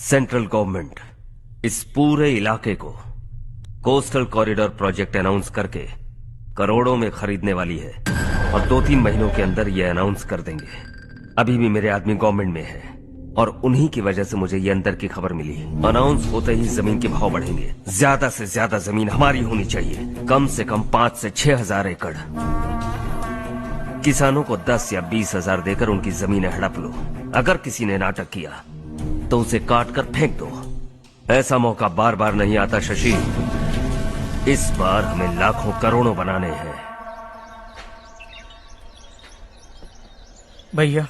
सेंट्रल गवर्नमेंट इस पूरे इलाके को कोस्टल कॉरिडोर प्रोजेक्ट अनाउंस करके करोड़ों में खरीदने वाली है और 2-3 महीनों के अंदर ये अनाउंस कर देंगे। अभी भी मेरे आदमी गवर्नमेंट में है और उन्हीं की वजह से मुझे ये अंदर की खबर मिली। अनाउंस होते ही जमीन के भाव बढ़ेंगे। ज्यादा से ज्यादा जमीन हमारी होनी चाहिए, कम से कम 5 से 6 हजार एकड़। किसानों को 10 या 20 हजार देकर उनकी जमीनें हड़प लो। अगर किसी ने नाटक किया तो उसे काट कर फेंक दो। ऐसा मौका बार बार नहीं आता शशि। इस बार हमें लाखों करोड़ों बनाने हैं। भैया,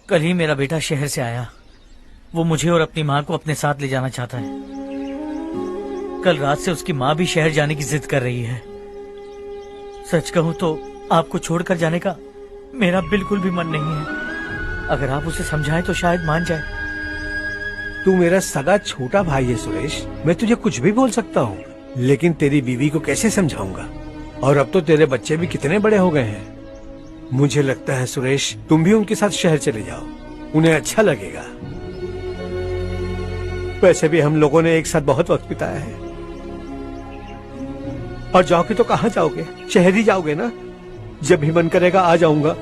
कल ही मेरा बेटा शहर से आया। वो मुझे और अपनी माँ को अपने साथ ले जाना चाहता है। कल रात से उसकी माँ भी शहर जाने की जिद कर रही है। सच कहूँ तो आपको छोड़कर जाने का मेरा बिल्कुल भी मन नहीं है। अगर आप उसे समझाएं तो शायद मान जाए। तू मेरा सगा छोटा भाई है सुरेश, मैं तुझे कुछ भी बोल सकता हूँ, लेकिन तेरी बीवी को कैसे समझाऊंगा? और अब तो तेरे बच्चे भी कितने बड़े हो गए हैं। मुझे लगता है सुरेश, तुम भी उनके साथ शहर चले जाओ, उन्हें अच्छा लगेगा। वैसे भी हम लोगों ने एक साथ बहुत वक्त बिताया है। और जाओगे तो कहाँ जाओगे? शहर ही जाओगे ना? जब भी मन करेगा आ जाऊंगा।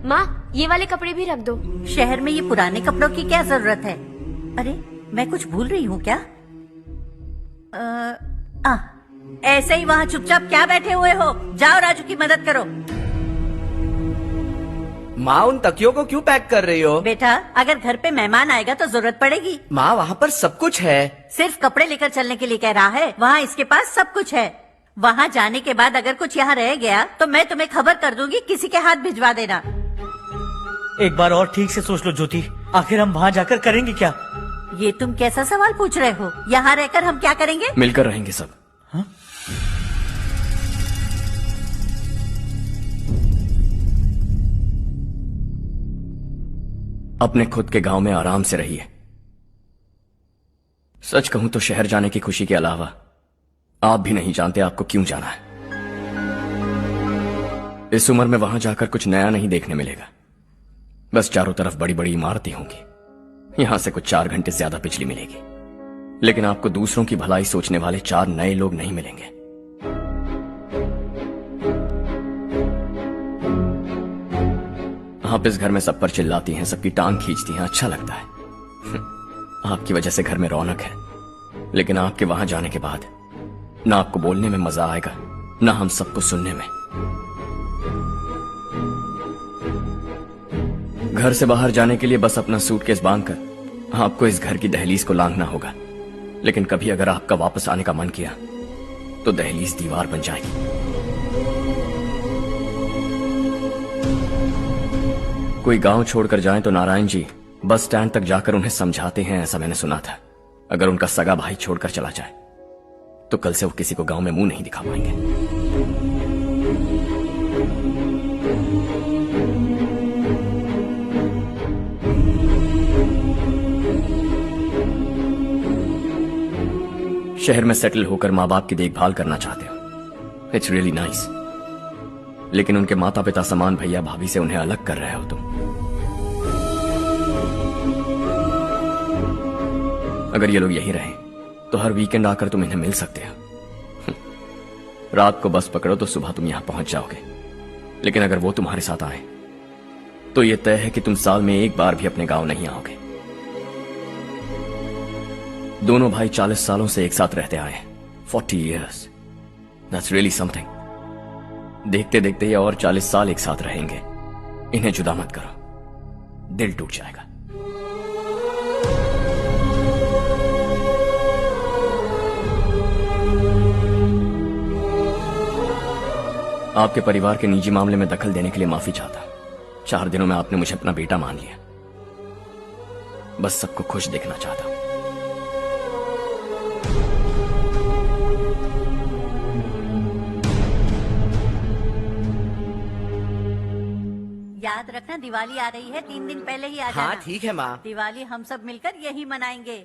माँ, ये वाले कपड़े भी रख दो। शहर में ये पुराने कपड़ों की क्या जरूरत है? अरे, मैं कुछ भूल रही हूँ क्या? ऐसे ही वहाँ चुपचाप क्या बैठे हुए हो? जाओ राजू की मदद करो। माँ, उन तकियों को क्यों पैक कर रही हो? बेटा, अगर घर पे मेहमान आएगा तो जरूरत पड़ेगी। माँ, वहाँ पर सब कुछ है। सिर्फ कपड़े लेकर चलने के लिए कह रहा है? वहाँ इसके पास सब कुछ है। वहाँ जाने के बाद अगर कुछ यहाँ रह गया तो मैं तुम्हें खबर कर दूंगी, किसी के हाथ भिजवा देना। एक बार और ठीक से सोच लो ज्योति, आखिर हम वहाँ जाकर करेंगे क्या? ये तुम कैसा सवाल पूछ रहे हो? यहाँ रहकर हम क्या करेंगे? मिलकर रहेंगे सब। हाँ? अपने खुद के गांव में आराम से रहिए। सच कहूं तो शहर जाने की खुशी के अलावा आप भी नहीं जानते आपको क्यों जाना है। इस उम्र में वहां जाकर कुछ नया नहीं देखने मिलेगा। बस चारों तरफ बड़ी बड़ी इमारतें होंगी। यहां से कुछ 4 घंटे ज्यादा बिजली मिलेगी, लेकिन आपको दूसरों की भलाई सोचने वाले 4 नए लोग नहीं मिलेंगे। आप इस घर में सब पर चिल्लाती हैं, सबकी टांग खींचती हैं, अच्छा लगता है। आपकी वजह से घर में रौनक है, लेकिन आपके वहां जाने के बाद ना आपको बोलने में मजा आएगा, ना हम सबको सुनने में। घर से बाहर जाने के लिए बस अपना सूटकेस बांधकर आपको इस घर की दहलीज को लांघना होगा, लेकिन कभी अगर आपका वापस आने का मन किया तो दहलीज दीवार बन जाएगी। कोई गांव छोड़कर जाएं तो नारायण जी बस स्टैंड तक जाकर उन्हें समझाते हैं, ऐसा मैंने सुना था। अगर उनका सगा भाई छोड़कर चला जाए तो कल से वो किसी को गांव में मुंह नहीं दिखा पाएंगे। शहर में सेटल होकर माँ बाप की देखभाल करना चाहते हो, इट्स रियली नाइस, लेकिन उनके माता पिता समान भैया भाभी से उन्हें अलग कर रहे हो तुम। अगर ये लोग यही रहे तो हर वीकेंड आकर तुम इन्हें मिल सकते हो। रात को बस पकड़ो तो सुबह तुम यहां पहुंच जाओगे, लेकिन अगर वो तुम्हारे साथ आए तो ये तय है कि तुम साल में एक बार भी अपने गांव नहीं आओगे। दोनों भाई 40 सालों से एक साथ रहते आए, 40 years, that's really something। देखते देखते ये और 40 साल एक साथ रहेंगे। इन्हें जुदा मत करो, दिल टूट जाएगा। आपके परिवार के निजी मामले में दखल देने के लिए माफी चाहता। 4 दिनों में आपने मुझे अपना बेटा मान लिया। बस सबको खुश देखना चाहता। याद रखना, दिवाली आ रही है, 3 दिन पहले ही आ जाना। हाँ ठीक है माँ। दिवाली हम सब मिलकर यही मनाएंगे।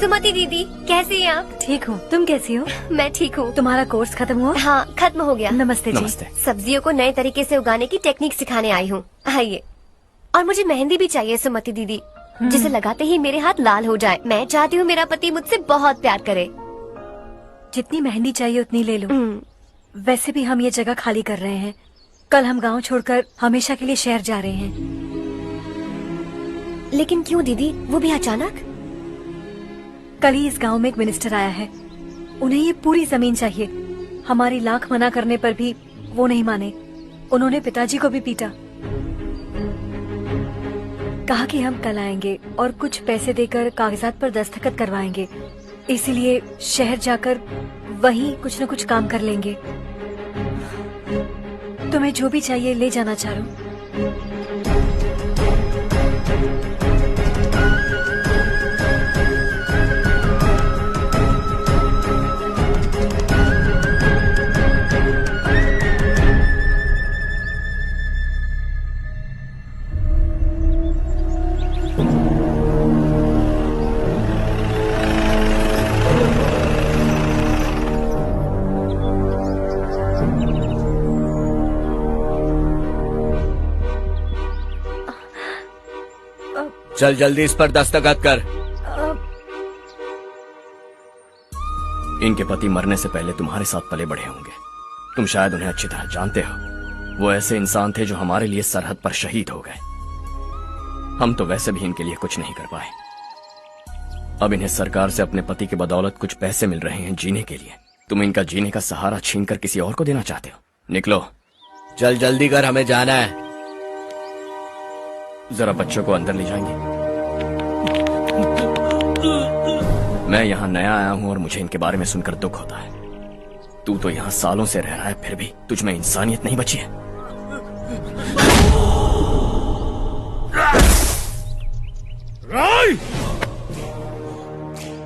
सुमति दीदी, कैसी हैं आप? ठीक हूँ, तुम कैसी हो? मैं ठीक हूँ। तुम्हारा कोर्स खत्म हुआ? हाँ, खत्म हो गया। नमस्ते जी। नमस्ते। सब्जियों को नए तरीके से उगाने की टेक्निक सिखाने आई हूँ। आइए। और मुझे मेहंदी भी चाहिए सुमति दीदी, जिसे लगाते ही मेरे हाथ लाल हो जाए। मैं चाहती हूँ मेरा पति मुझसे बहुत प्यार करे। जितनी मेहंदी चाहिए उतनी ले लो। वैसे भी हम ये जगह खाली कर रहे हैं। कल हम गांव छोड़कर हमेशा के लिए शहर जा रहे हैं। लेकिन क्यों दीदी, वो भी अचानक? कल ही इस गांव में एक मिनिस्टर आया है, उन्हें ये पूरी जमीन चाहिए। हमारी लाख मना करने पर भी वो नहीं माने। उन्होंने पिताजी को भी पीटा। कहा कि हम कल आएंगे और कुछ पैसे देकर कागजात पर दस्तखत करवाएंगे। इसीलिए शहर जाकर वहीं कुछ न कुछ काम कर लेंगे। तुम्हें जो भी चाहिए ले जाना चारू। चल जल्दी इस पर दस्तखत कर। इनके पति मरने से पहले तुम्हारे साथ पले बढ़े होंगे। तुम शायद उन्हें अच्छी तरह जानते हो। वो ऐसे इंसान थे जो हमारे लिए सरहद पर शहीद हो गए। हम तो वैसे भी इनके लिए कुछ नहीं कर पाए। अब इन्हें सरकार से अपने पति की बदौलत कुछ पैसे मिल रहे हैं जीने के लिए। तुम इनका जीने का सहारा छीनकर किसी और को देना चाहते हो। निकलो, चल जल्दी कर, हमें जाना है। जरा बच्चों को अंदर ले जाएंगे। मैं यहाँ नया आया हूँ और मुझे इनके बारे में सुनकर दुख होता है। तू तो यहाँ सालों से रह रहा है, फिर भी तुझ में इंसानियत नहीं बची है।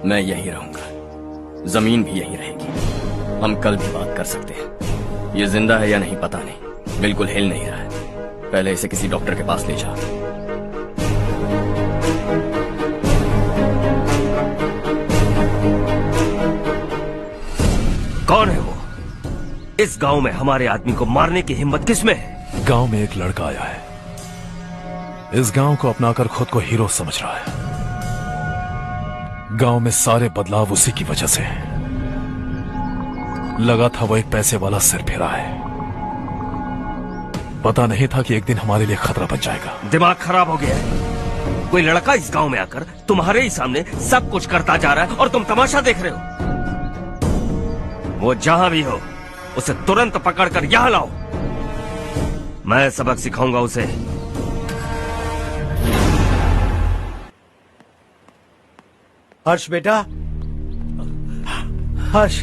मैं यहीं रहूंगा, जमीन भी यहीं रहेगी। हम कल भी बात कर सकते हैं। ये जिंदा है या नहीं पता नहीं, बिल्कुल हिल नहीं रहा है। पहले इसे किसी डॉक्टर के पास ले जा। कौन है वो? इस गांव में हमारे आदमी को मारने की हिम्मत किसमें है? गांव में एक लड़का आया है। इस गांव को अपनाकर खुद को हीरो समझ रहा है। गांव में सारे बदलाव उसी की वजह से हैं। लगा था वो एक पैसे वाला सिरफिरा है। पता नहीं था कि एक दिन हमारे लिए खतरा बच जाएगा। दिमाग खराब हो गया है। कोई लड़का इस गांव में आकर तुम्हारे ही सामने सब कुछ करता जा रहा है और तुम तमाशा देख रहे हो। वो जहां भी हो उसे तुरंत पकड़कर यहां लाओ। मैं सबक सिखाऊंगा उसे। हर्ष बेटा, हर्ष,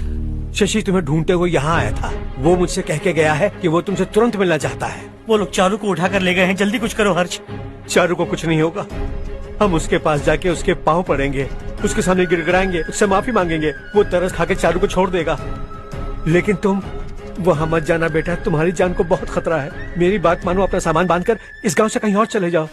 शशि तुम्हें ढूंढते हुए यहाँ आया था। वो मुझसे कह के गया है कि वो तुमसे तुरंत मिलना चाहता है। वो लोग चारू को उठाकर ले गए हैं, जल्दी कुछ करो हर्ष। चारू को कुछ नहीं होगा। हम उसके पास जाके उसके पांव पड़ेंगे, उसके सामने गिड़गिड़ाएंगे, उससे माफी मांगेंगे। वो तरस खा के चारू को छोड़ देगा। लेकिन तुम वहां मत जाना बेटा, तुम्हारी जान को बहुत खतरा है। मेरी बात मानो, अपना सामान बांधकर इस गांव से कहीं और चले जाओ।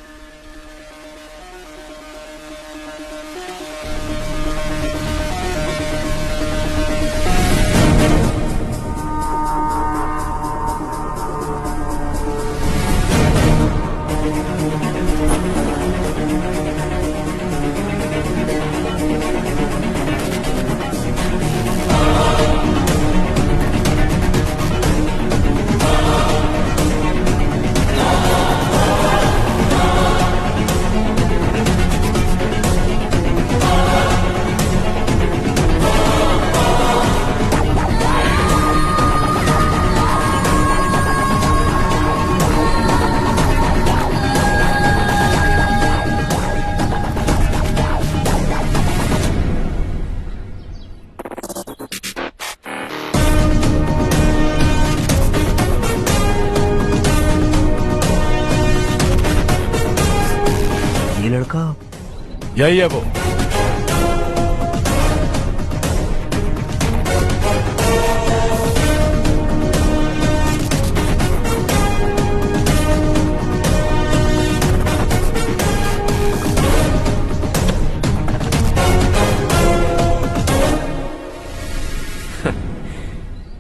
यही है वो।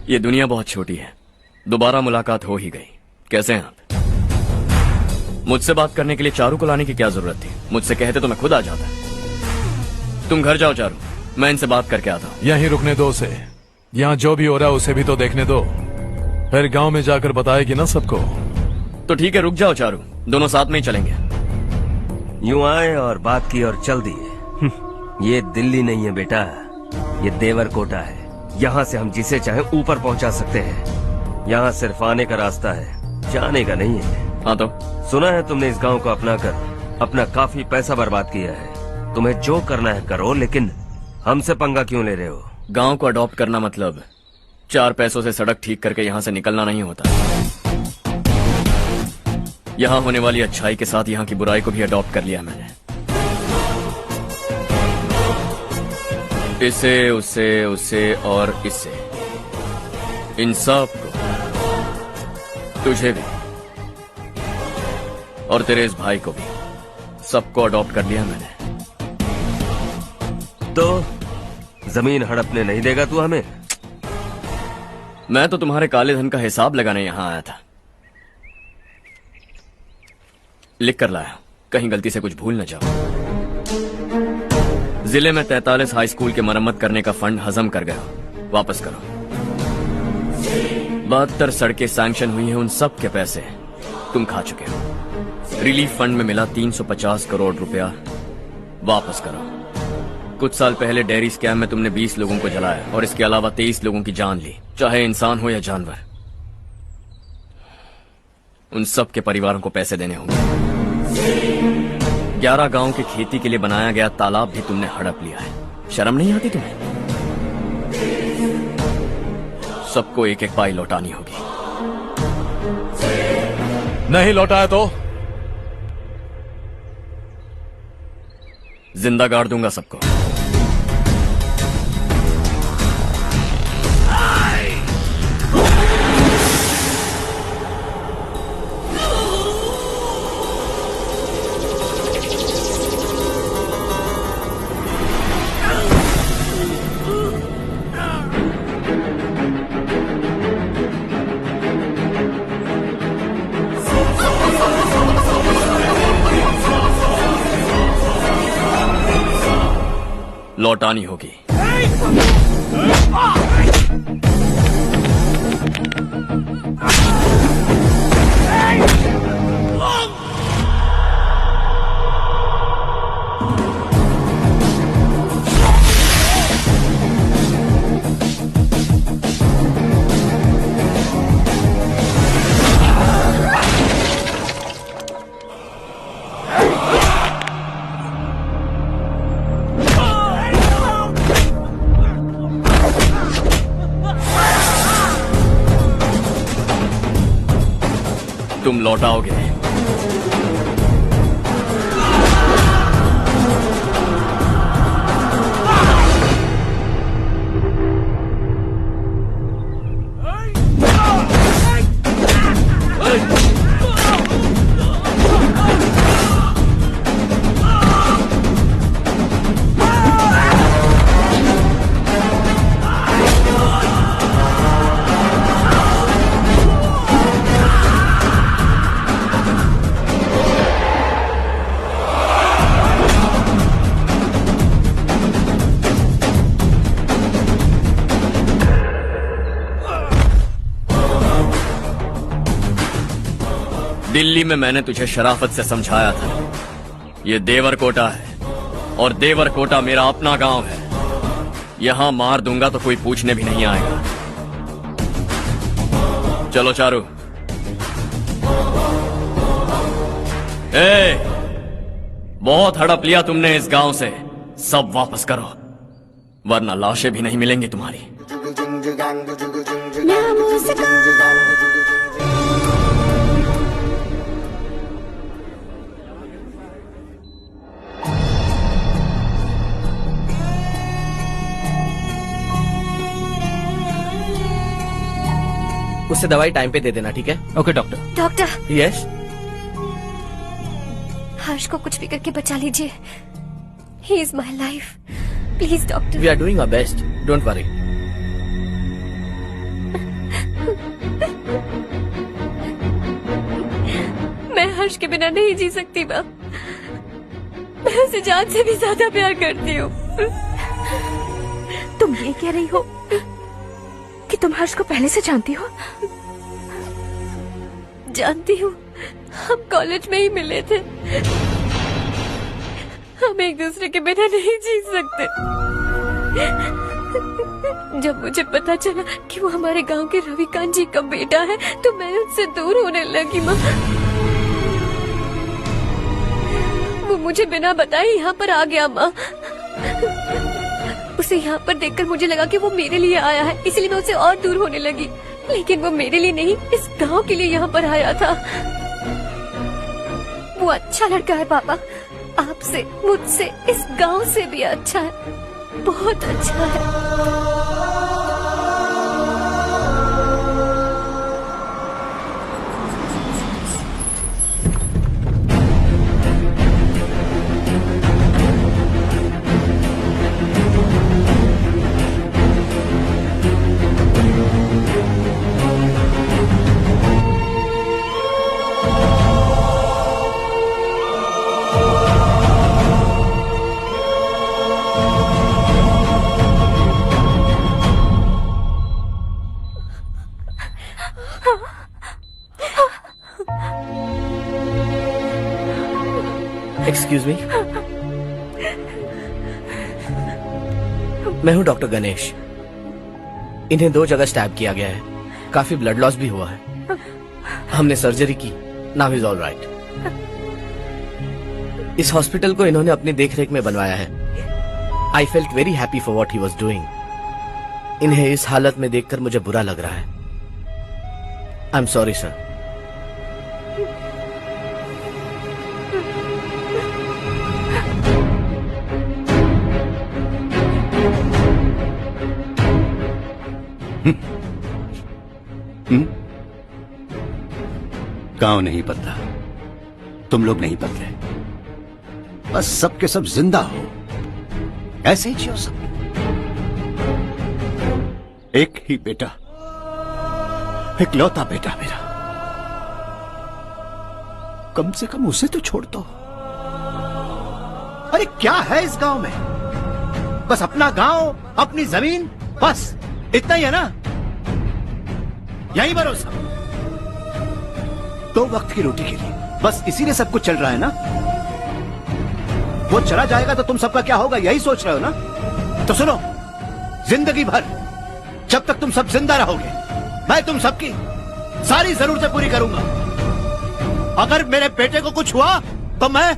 ये दुनिया बहुत छोटी है। दोबारा मुलाकात हो ही गई। कैसे हैं आप? मुझसे बात करने के लिए चारू को लाने की क्या जरूरत थी? मुझसे कहते तो मैं खुद आ जाता। तुम घर जाओ चारू, मैं इनसे बात करके आता हूँ। यहीं रुकने दो उसे। यहाँ जो भी हो रहा है उसे भी तो देखने दो। फिर गांव में जाकर बताएगी ना सबको। तो ठीक है, रुक जाओ चारू, दोनों साथ में ही चलेंगे। यूं आए और बात की और चल दिए। ये दिल्ली नहीं है बेटा, ये देवरकोटा है। यहाँ से हम जिसे चाहे ऊपर पहुँचा सकते हैं। यहाँ सिर्फ आने का रास्ता है, जाने का नहीं है। हाँ तो सुना है तुमने इस गांव को अपना कर अपना काफी पैसा बर्बाद किया है। तुम्हें जो करना है करो, लेकिन हमसे पंगा क्यों ले रहे हो? गांव को अडॉप्ट करना मतलब 4 पैसों से सड़क ठीक करके यहाँ से निकलना नहीं होता। यहाँ होने वाली अच्छाई के साथ यहाँ की बुराई को भी अडॉप्ट कर लिया मैंने। इसे, उसे और इससे, इन सब को, तुझे भी और तेरे इस भाई को भी, सबको अडॉप्ट कर लिया मैंने। तो जमीन हड़पने नहीं देगा तू हमें? मैं तो तुम्हारे काले धन का हिसाब लगाने यहां आया था। लिख कर लाया, कहीं गलती से कुछ भूल न जाओ। जिले में 43 हाई स्कूल के मरम्मत करने का फंड हजम कर गया, वापस करो। 72 सड़कें सैंक्शन हुई हैं, उन सब के पैसे तुम खा चुके हो। रिलीफ फंड में मिला 350 करोड़ रुपया, वापस करो। कुछ साल पहले डेयरी स्कैम में तुमने 20 लोगों को जलाया और इसके अलावा 23 लोगों की जान ली, चाहे इंसान हो या जानवर। उन सब के परिवारों को पैसे देने होंगे। 11 गांव की खेती के लिए बनाया गया तालाब भी तुमने हड़प लिया है। शर्म नहीं आती तुम्हें? सबको एक एक पाई लौटानी होगी। नहीं लौटाया तो जिंदा गाड़ दूंगा सबको। लौटानी होगी। तुम लौटाओगे। दिल्ली में मैंने तुझे शराफत से समझाया था, ये देवरकोटा है और देवरकोटा मेरा अपना गांव है। यहां मार दूंगा तो कोई पूछने भी नहीं आएगा। चलो चारू। बहुत हड़प लिया तुमने इस गांव से, सब वापस करो वरना लाशें भी नहीं मिलेंगी तुम्हारी। उससे दवाई टाइम पे दे देना, ठीक है? Okay doctor. Doctor. Yes. Harsh को कुछ भी करके बचा लीजिए। He is my life, please doctor. We are doing our best, don't worry. मैं हर्ष के बिना नहीं जी सकती माँ। मैं उसे जान से भी ज्यादा प्यार करती हूँ। तुम ये कह रही हो कि तुम हर्ष को पहले से जानती हो? जानती हूँ, हम कॉलेज में ही मिले थे। हम एक दूसरे के बिना नहीं जी सकते। जब मुझे पता चला कि वो हमारे गांव के रविकांत जी का बेटा है तो मैं उससे दूर होने लगी माँ। वो मुझे बिना बताए यहाँ पर आ गया माँ। उसे यहाँ पर देखकर मुझे लगा कि वो मेरे लिए आया है, इसलिए मैं उससे और दूर होने लगी। लेकिन वो मेरे लिए नहीं, इस गांव के लिए यहाँ पर आया था। वो अच्छा लड़का है पापा, आपसे, मुझसे, इस गांव से भी अच्छा है, बहुत अच्छा है। एक्सक्यूज मी, मैं हूं डॉक्टर गणेश। इन्हें 2 जगह स्टैब किया गया है, काफी ब्लड लॉस भी हुआ है। हमने सर्जरी की, नाउ इज ऑल राइट। इस हॉस्पिटल को इन्होंने अपनी देखरेख में बनवाया है। I felt very happy for what he was doing. इन्हें इस हालत में देखकर मुझे बुरा लग रहा है। I am sorry sir. गांव नहीं बदला, तुम लोग नहीं बदले, बस सबके सब जिंदा हो, ऐसे ही जियो सब। एक ही बेटा, इकलौता बेटा मेरा, कम से कम उसे तो छोड़ दो। अरे क्या है इस गांव में? बस अपना गांव, अपनी जमीन, बस इतना ही है ना? यही भरोसा, 2 वक्त की रोटी के लिए, बस इसीलिए सब कुछ चल रहा है ना? वो चला जाएगा तो तुम सबका क्या होगा, यही सोच रहे हो ना? तो सुनो, जिंदगी भर जब तक तुम सब जिंदा रहोगे, मैं तुम सबकी सारी जरूरतें पूरी करूंगा। अगर मेरे बेटे को कुछ हुआ तो मैं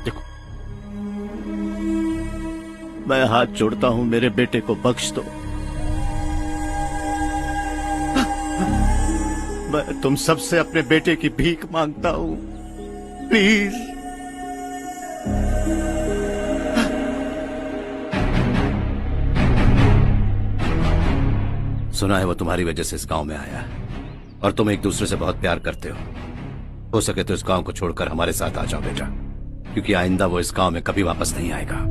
देखो, मैं हाथ जोड़ता हूं, मेरे बेटे को बख्श दो। मैं तुम सबसे अपने बेटे की भीख मांगता हूं, प्लीज। सुना है वो तुम्हारी वजह से इस गांव में आया और तुम एक दूसरे से बहुत प्यार करते हो सके तो इस गांव को छोड़कर हमारे साथ आ जाओ बेटा, क्योंकि आइंदा वो इस गांव में कभी वापस नहीं आएगा।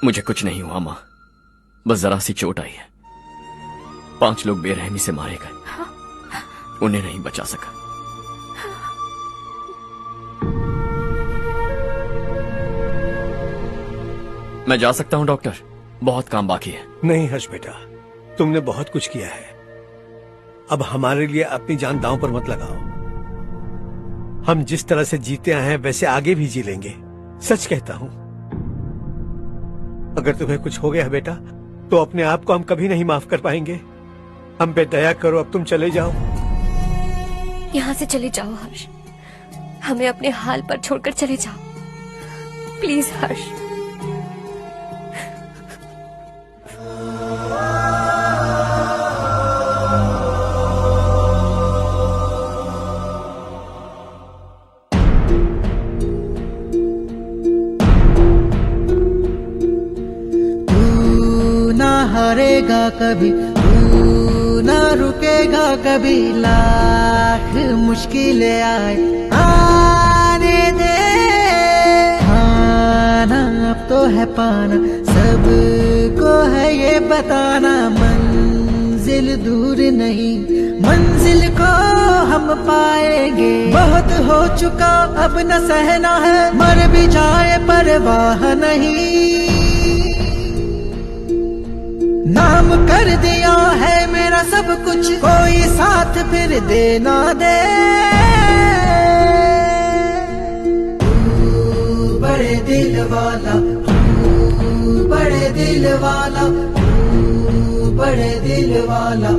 मुझे कुछ नहीं हुआ माँ, बस जरा सी चोट आई है। 5 लोग बेरहमी से मारे गए, उन्हें नहीं बचा सका। मैं जा सकता हूं डॉक्टर, बहुत काम बाकी है। नहीं हर्ष बेटा, तुमने बहुत कुछ किया है, अब हमारे लिए अपनी जान दांव पर मत लगाओ। हम जिस तरह से जीते आए हैं वैसे आगे भी जी लेंगे, सच कहता हूं। अगर तुम्हें कुछ हो गया बेटा तो अपने आप को हम कभी नहीं माफ कर पाएंगे। हम पे दया करो, अब तुम चले जाओ। यहाँ से चले जाओ हर्ष, हमें अपने हाल पर छोड़कर चले जाओ, प्लीज हर्ष। हारेगा कभी, तू ना रुकेगा कभी, लाख मुश्किलें आए आने दे। खाना अब तो है पाना, सबको है ये बताना, मंजिल दूर नहीं मंजिल को हम पाएंगे, बहुत हो चुका अब न सहना है, मर भी जाए परवाह नहीं, नाम कर दिया है मेरा सब कुछ, कोई साथ फिर दे ना दे। तू बड़े दिल वाला, तू बड़े दिल वाला, तू बड़े दिल वाला,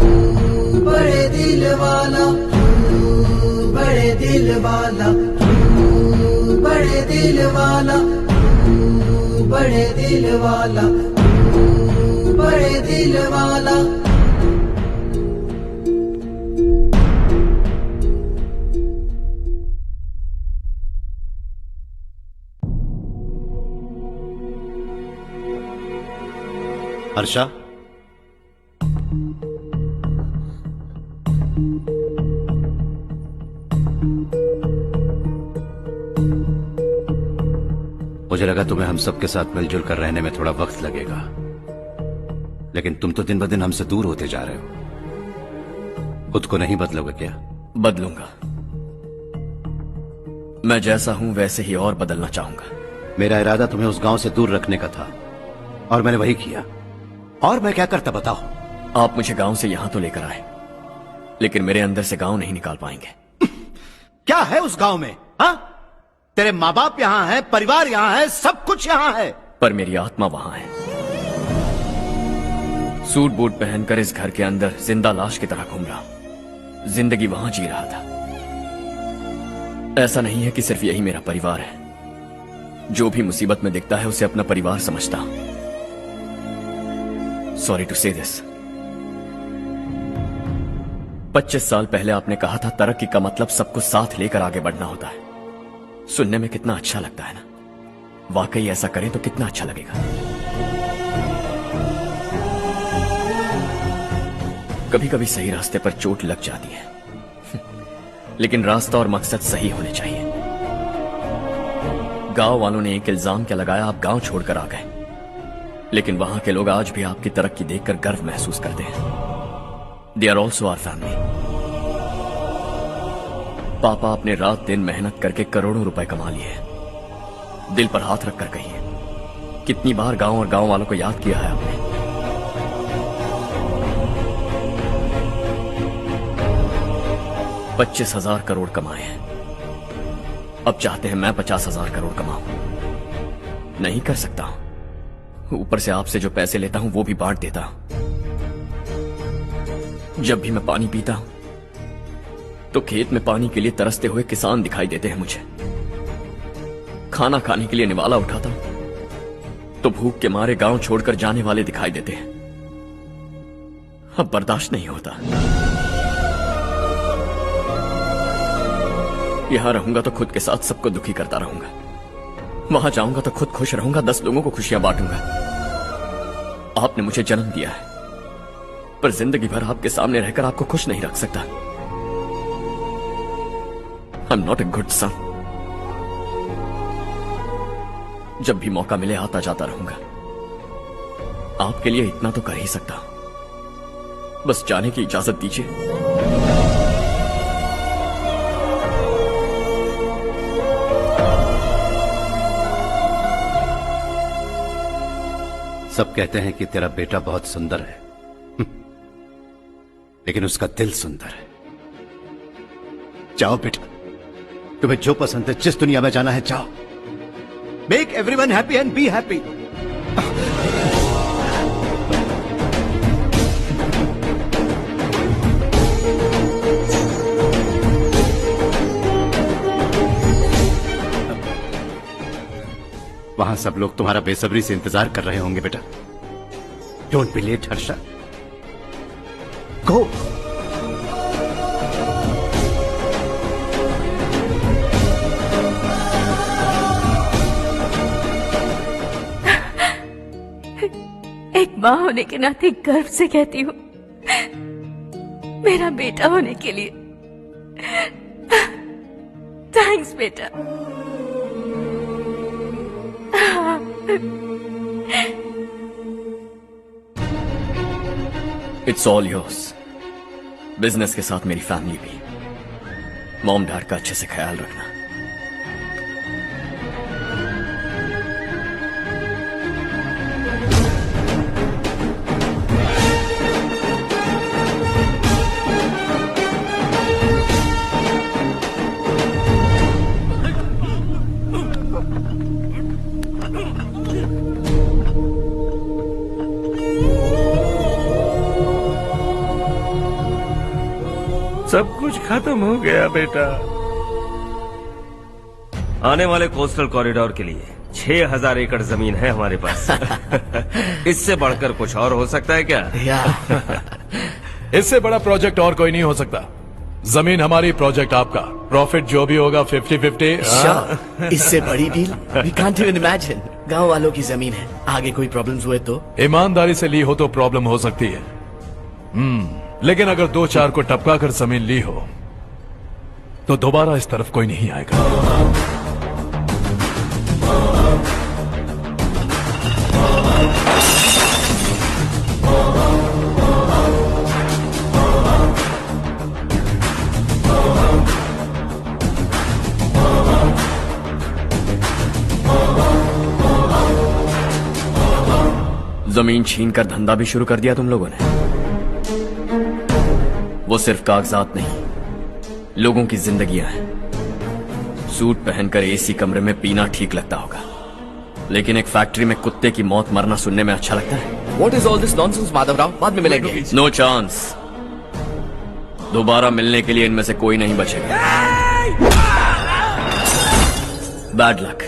तू बड़े दिल वाला, तू बड़े दिल वाला, तू बड़े दिल वाला, तू बड़े दिल वाला, तू बड़े दिल वाला। हर्षा, मुझे लगा तुम्हें हम सबके साथ मिलजुल कर रहने में थोड़ा वक्त लगेगा, लेकिन तुम तो दिन ब दिन हमसे दूर होते जा रहे हो। खुद को नहीं बदलोगे क्या? बदलूंगा। मैं जैसा हूं वैसे ही और बदलना चाहूंगा। मेरा इरादा तुम्हें उस गांव से दूर रखने का था और मैंने वही किया। और मैं क्या करता बताओ? आप मुझे गांव से यहां तो लेकर आए, लेकिन मेरे अंदर से गांव नहीं निकाल पाएंगे। क्या है उस गांव में? हाँ, तेरे माँ बाप यहां है, परिवार यहां है, सब कुछ यहां है, पर मेरी आत्मा वहां है। सूट बूट पहनकर इस घर के अंदर जिंदा लाश की तरह घूम रहा, जिंदगी वहां जी रहा था। ऐसा नहीं है कि सिर्फ यही मेरा परिवार है, जो भी मुसीबत में दिखता है उसे अपना परिवार समझता हूं। सॉरी टू से दिस। 25 साल पहले आपने कहा था तरक्की का मतलब सबको साथ लेकर आगे बढ़ना होता है। सुनने में कितना अच्छा लगता है ना? वाकई ऐसा करें तो कितना अच्छा लगेगा। कभी कभी सही रास्ते पर चोट लग जाती है, लेकिन रास्ता और मकसद सही होने चाहिए। गांव वालों ने एक इल्जाम क्या लगाया, आप गांव छोड़कर आ गए, लेकिन वहां के लोग आज भी आपकी तरक्की देखकर गर्व महसूस करते हैं। They are also our family. पापा आपने रात दिन मेहनत करके करोड़ों रुपए कमा लिए। दिल पर हाथ रखकर कहिए, कितनी बार गांव और गांव वालों को याद किया है आपने? $25,000 करोड़ कमाए हैं, अब चाहते हैं मैं 50,000 करोड़ कमाऊं। नहीं कर सकता हूं। ऊपर से आपसे जो पैसे लेता हूं वो भी बांट देता हूं। जब भी मैं पानी पीता हूं तो खेत में पानी के लिए तरसते हुए किसान दिखाई देते हैं मुझे। खाना खाने के लिए निवाला उठाता हूं तो भूख के मारे गांव छोड़कर जाने वाले दिखाई देते हैं। अब बर्दाश्त नहीं होता। यहां रहूंगा तो खुद के साथ सबको दुखी करता रहूंगा, वहां जाऊंगा तो खुद खुश रहूंगा, 10 लोगों को खुशियां बांटूंगा। आपने मुझे जन्म दिया है, पर जिंदगी भर आपके सामने रहकर आपको खुश नहीं रख सकता। I am not a good son. जब भी मौका मिले आता जाता रहूंगा। आपके लिए इतना तो कर ही सकता हूं, बस जाने की इजाजत दीजिए। सब कहते हैं कि तेरा बेटा बहुत सुंदर है, लेकिन उसका दिल सुंदर है। जाओ बेटा, तुम्हें जो पसंद है, जिस दुनिया में जाना है जाओ। Make everyone happy and be happy. वहां सब लोग तुम्हारा बेसब्री से इंतजार कर रहे होंगे बेटा। डोंट बी लेट हर्षा, गो। एक माँ होने के नाते गर्व से कहती हूँ, मेरा बेटा होने के लिए थैंक्स बेटा। It's all yours. बिजनेस के साथ मेरी फैमिली भी। मॉम डैड का अच्छे से ख्याल रखना। सब कुछ खत्म हो गया बेटा। आने वाले कोस्टल कॉरिडोर के लिए 6000 एकड़ जमीन है हमारे पास। इससे बढ़कर कुछ और हो सकता है क्या? इससे बड़ा प्रोजेक्ट और कोई नहीं हो सकता। जमीन हमारी, प्रोजेक्ट आपका। प्रॉफिट जो भी होगा 50-50। Sure, इससे बड़ी deal we can't even imagine. गांव वालों की जमीन है, आगे कोई प्रॉब्लम्स हुए तो? ईमानदारी से ली हो तो प्रॉब्लम हो सकती है, लेकिन अगर 2-4 को टपका कर जमीन ली हो तो दोबारा इस तरफ कोई नहीं आएगा। जमीन छीन कर धंधा भी शुरू कर दिया तुम लोगों ने। वो सिर्फ कागजात नहीं, लोगों की जिंदगियां हैं। सूट पहनकर एसी कमरे में पीना ठीक लगता होगा, लेकिन एक फैक्ट्री में कुत्ते की मौत मरना सुनने में अच्छा लगता है। What is all this nonsense, Madhavrao? बाद में मिलेंगे। No chance. दोबारा मिलने के लिए इनमें से कोई नहीं बचेगा। Bad luck.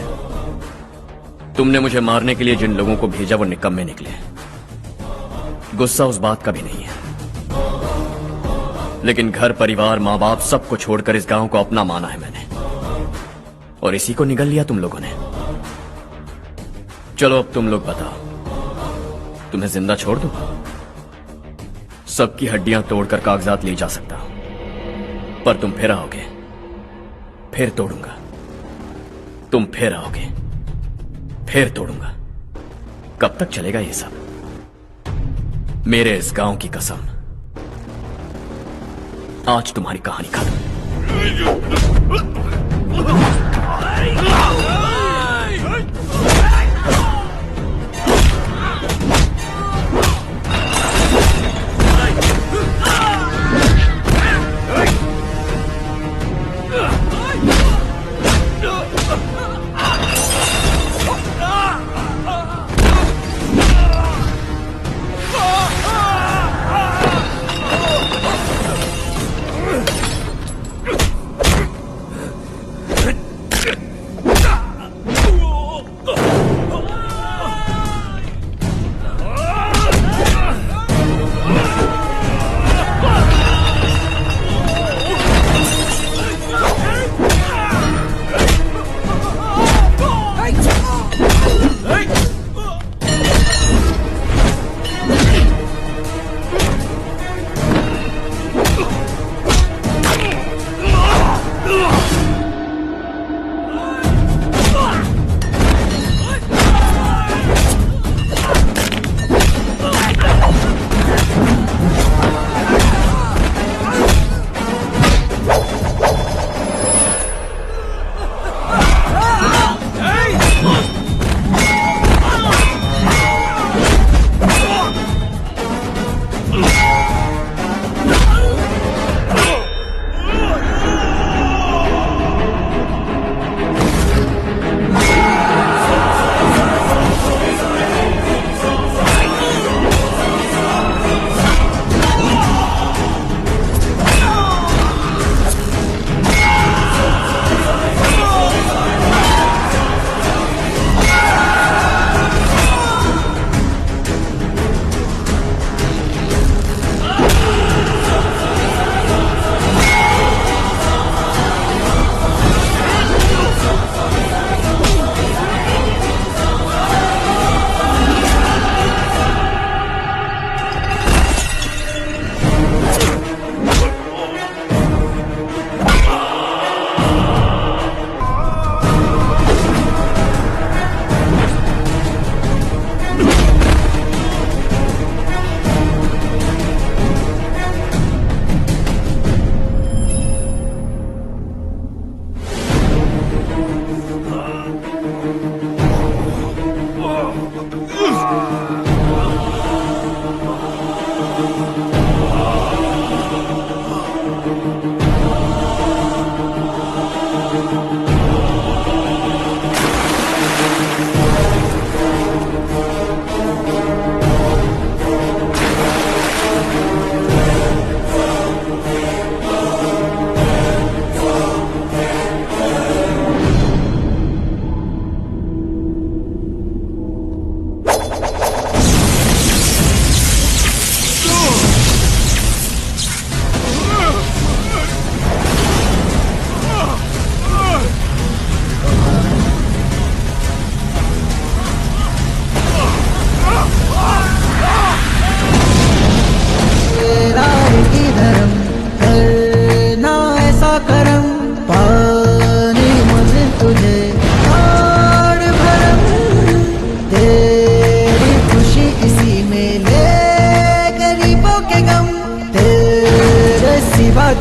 तुमने मुझे मारने के लिए जिन लोगों को भेजा वो निकम्मे निकले। गुस्सा उस बात का भी नहीं है, लेकिन घर परिवार माँ बाप सबको छोड़कर इस गांव को अपना माना है मैंने, और इसी को निगल लिया तुम लोगों ने। चलो अब तुम लोग बताओ, तुम्हें जिंदा छोड़ दूं? सबकी हड्डियां तोड़कर कागजात ले जा सकता हूं, पर तुम फिर आओगे, फिर तोड़ूंगा। तुम फिर आओगे, फिर तोड़ूंगा। कब तक चलेगा ये सब? मेरे इस गांव की कसम, आज तुम्हारी कहानी खत्म।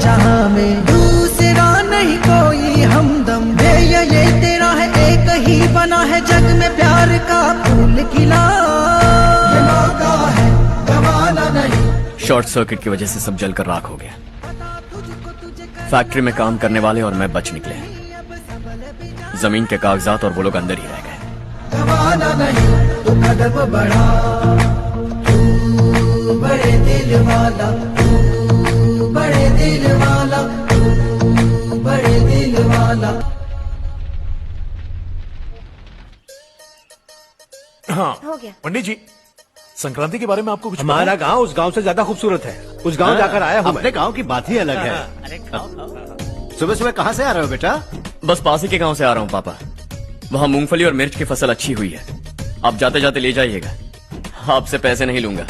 जहां में दूसरा नहीं कोई हमदम ये तेरा है एक ही बना है जग में प्यार का फूल खिला ये मौका है गवाना नहीं। शॉर्ट सर्किट की वजह से सब जलकर राख हो गया। फैक्ट्री में काम करने वाले और मैं बच निकले। जमीन के कागजात और वो लोग अंदर ही रह गए। गवाना नहीं तू कदम बढ़ा, तू बड़े दिल वाला, तू बड़े दिल वाला, तू बड़े दिल वाला। हाँ हो गया। पंडित जी, संक्रांति के बारे में आपको कुछ पता हमारा है? गांव उस गांव से ज्यादा खूबसूरत है। उस गांव जाकर आया हूँ अपने गांव की बात ही अलग है। सुबह सुबह कहाँ से आ रहे हो बेटा? बस पास ही के गांव से आ रहा हूँ पापा। वहाँ मूंगफली और मिर्च की फसल अच्छी हुई है। आप जाते जाते ले जाइएगा। आपसे पैसे नहीं लूंगा।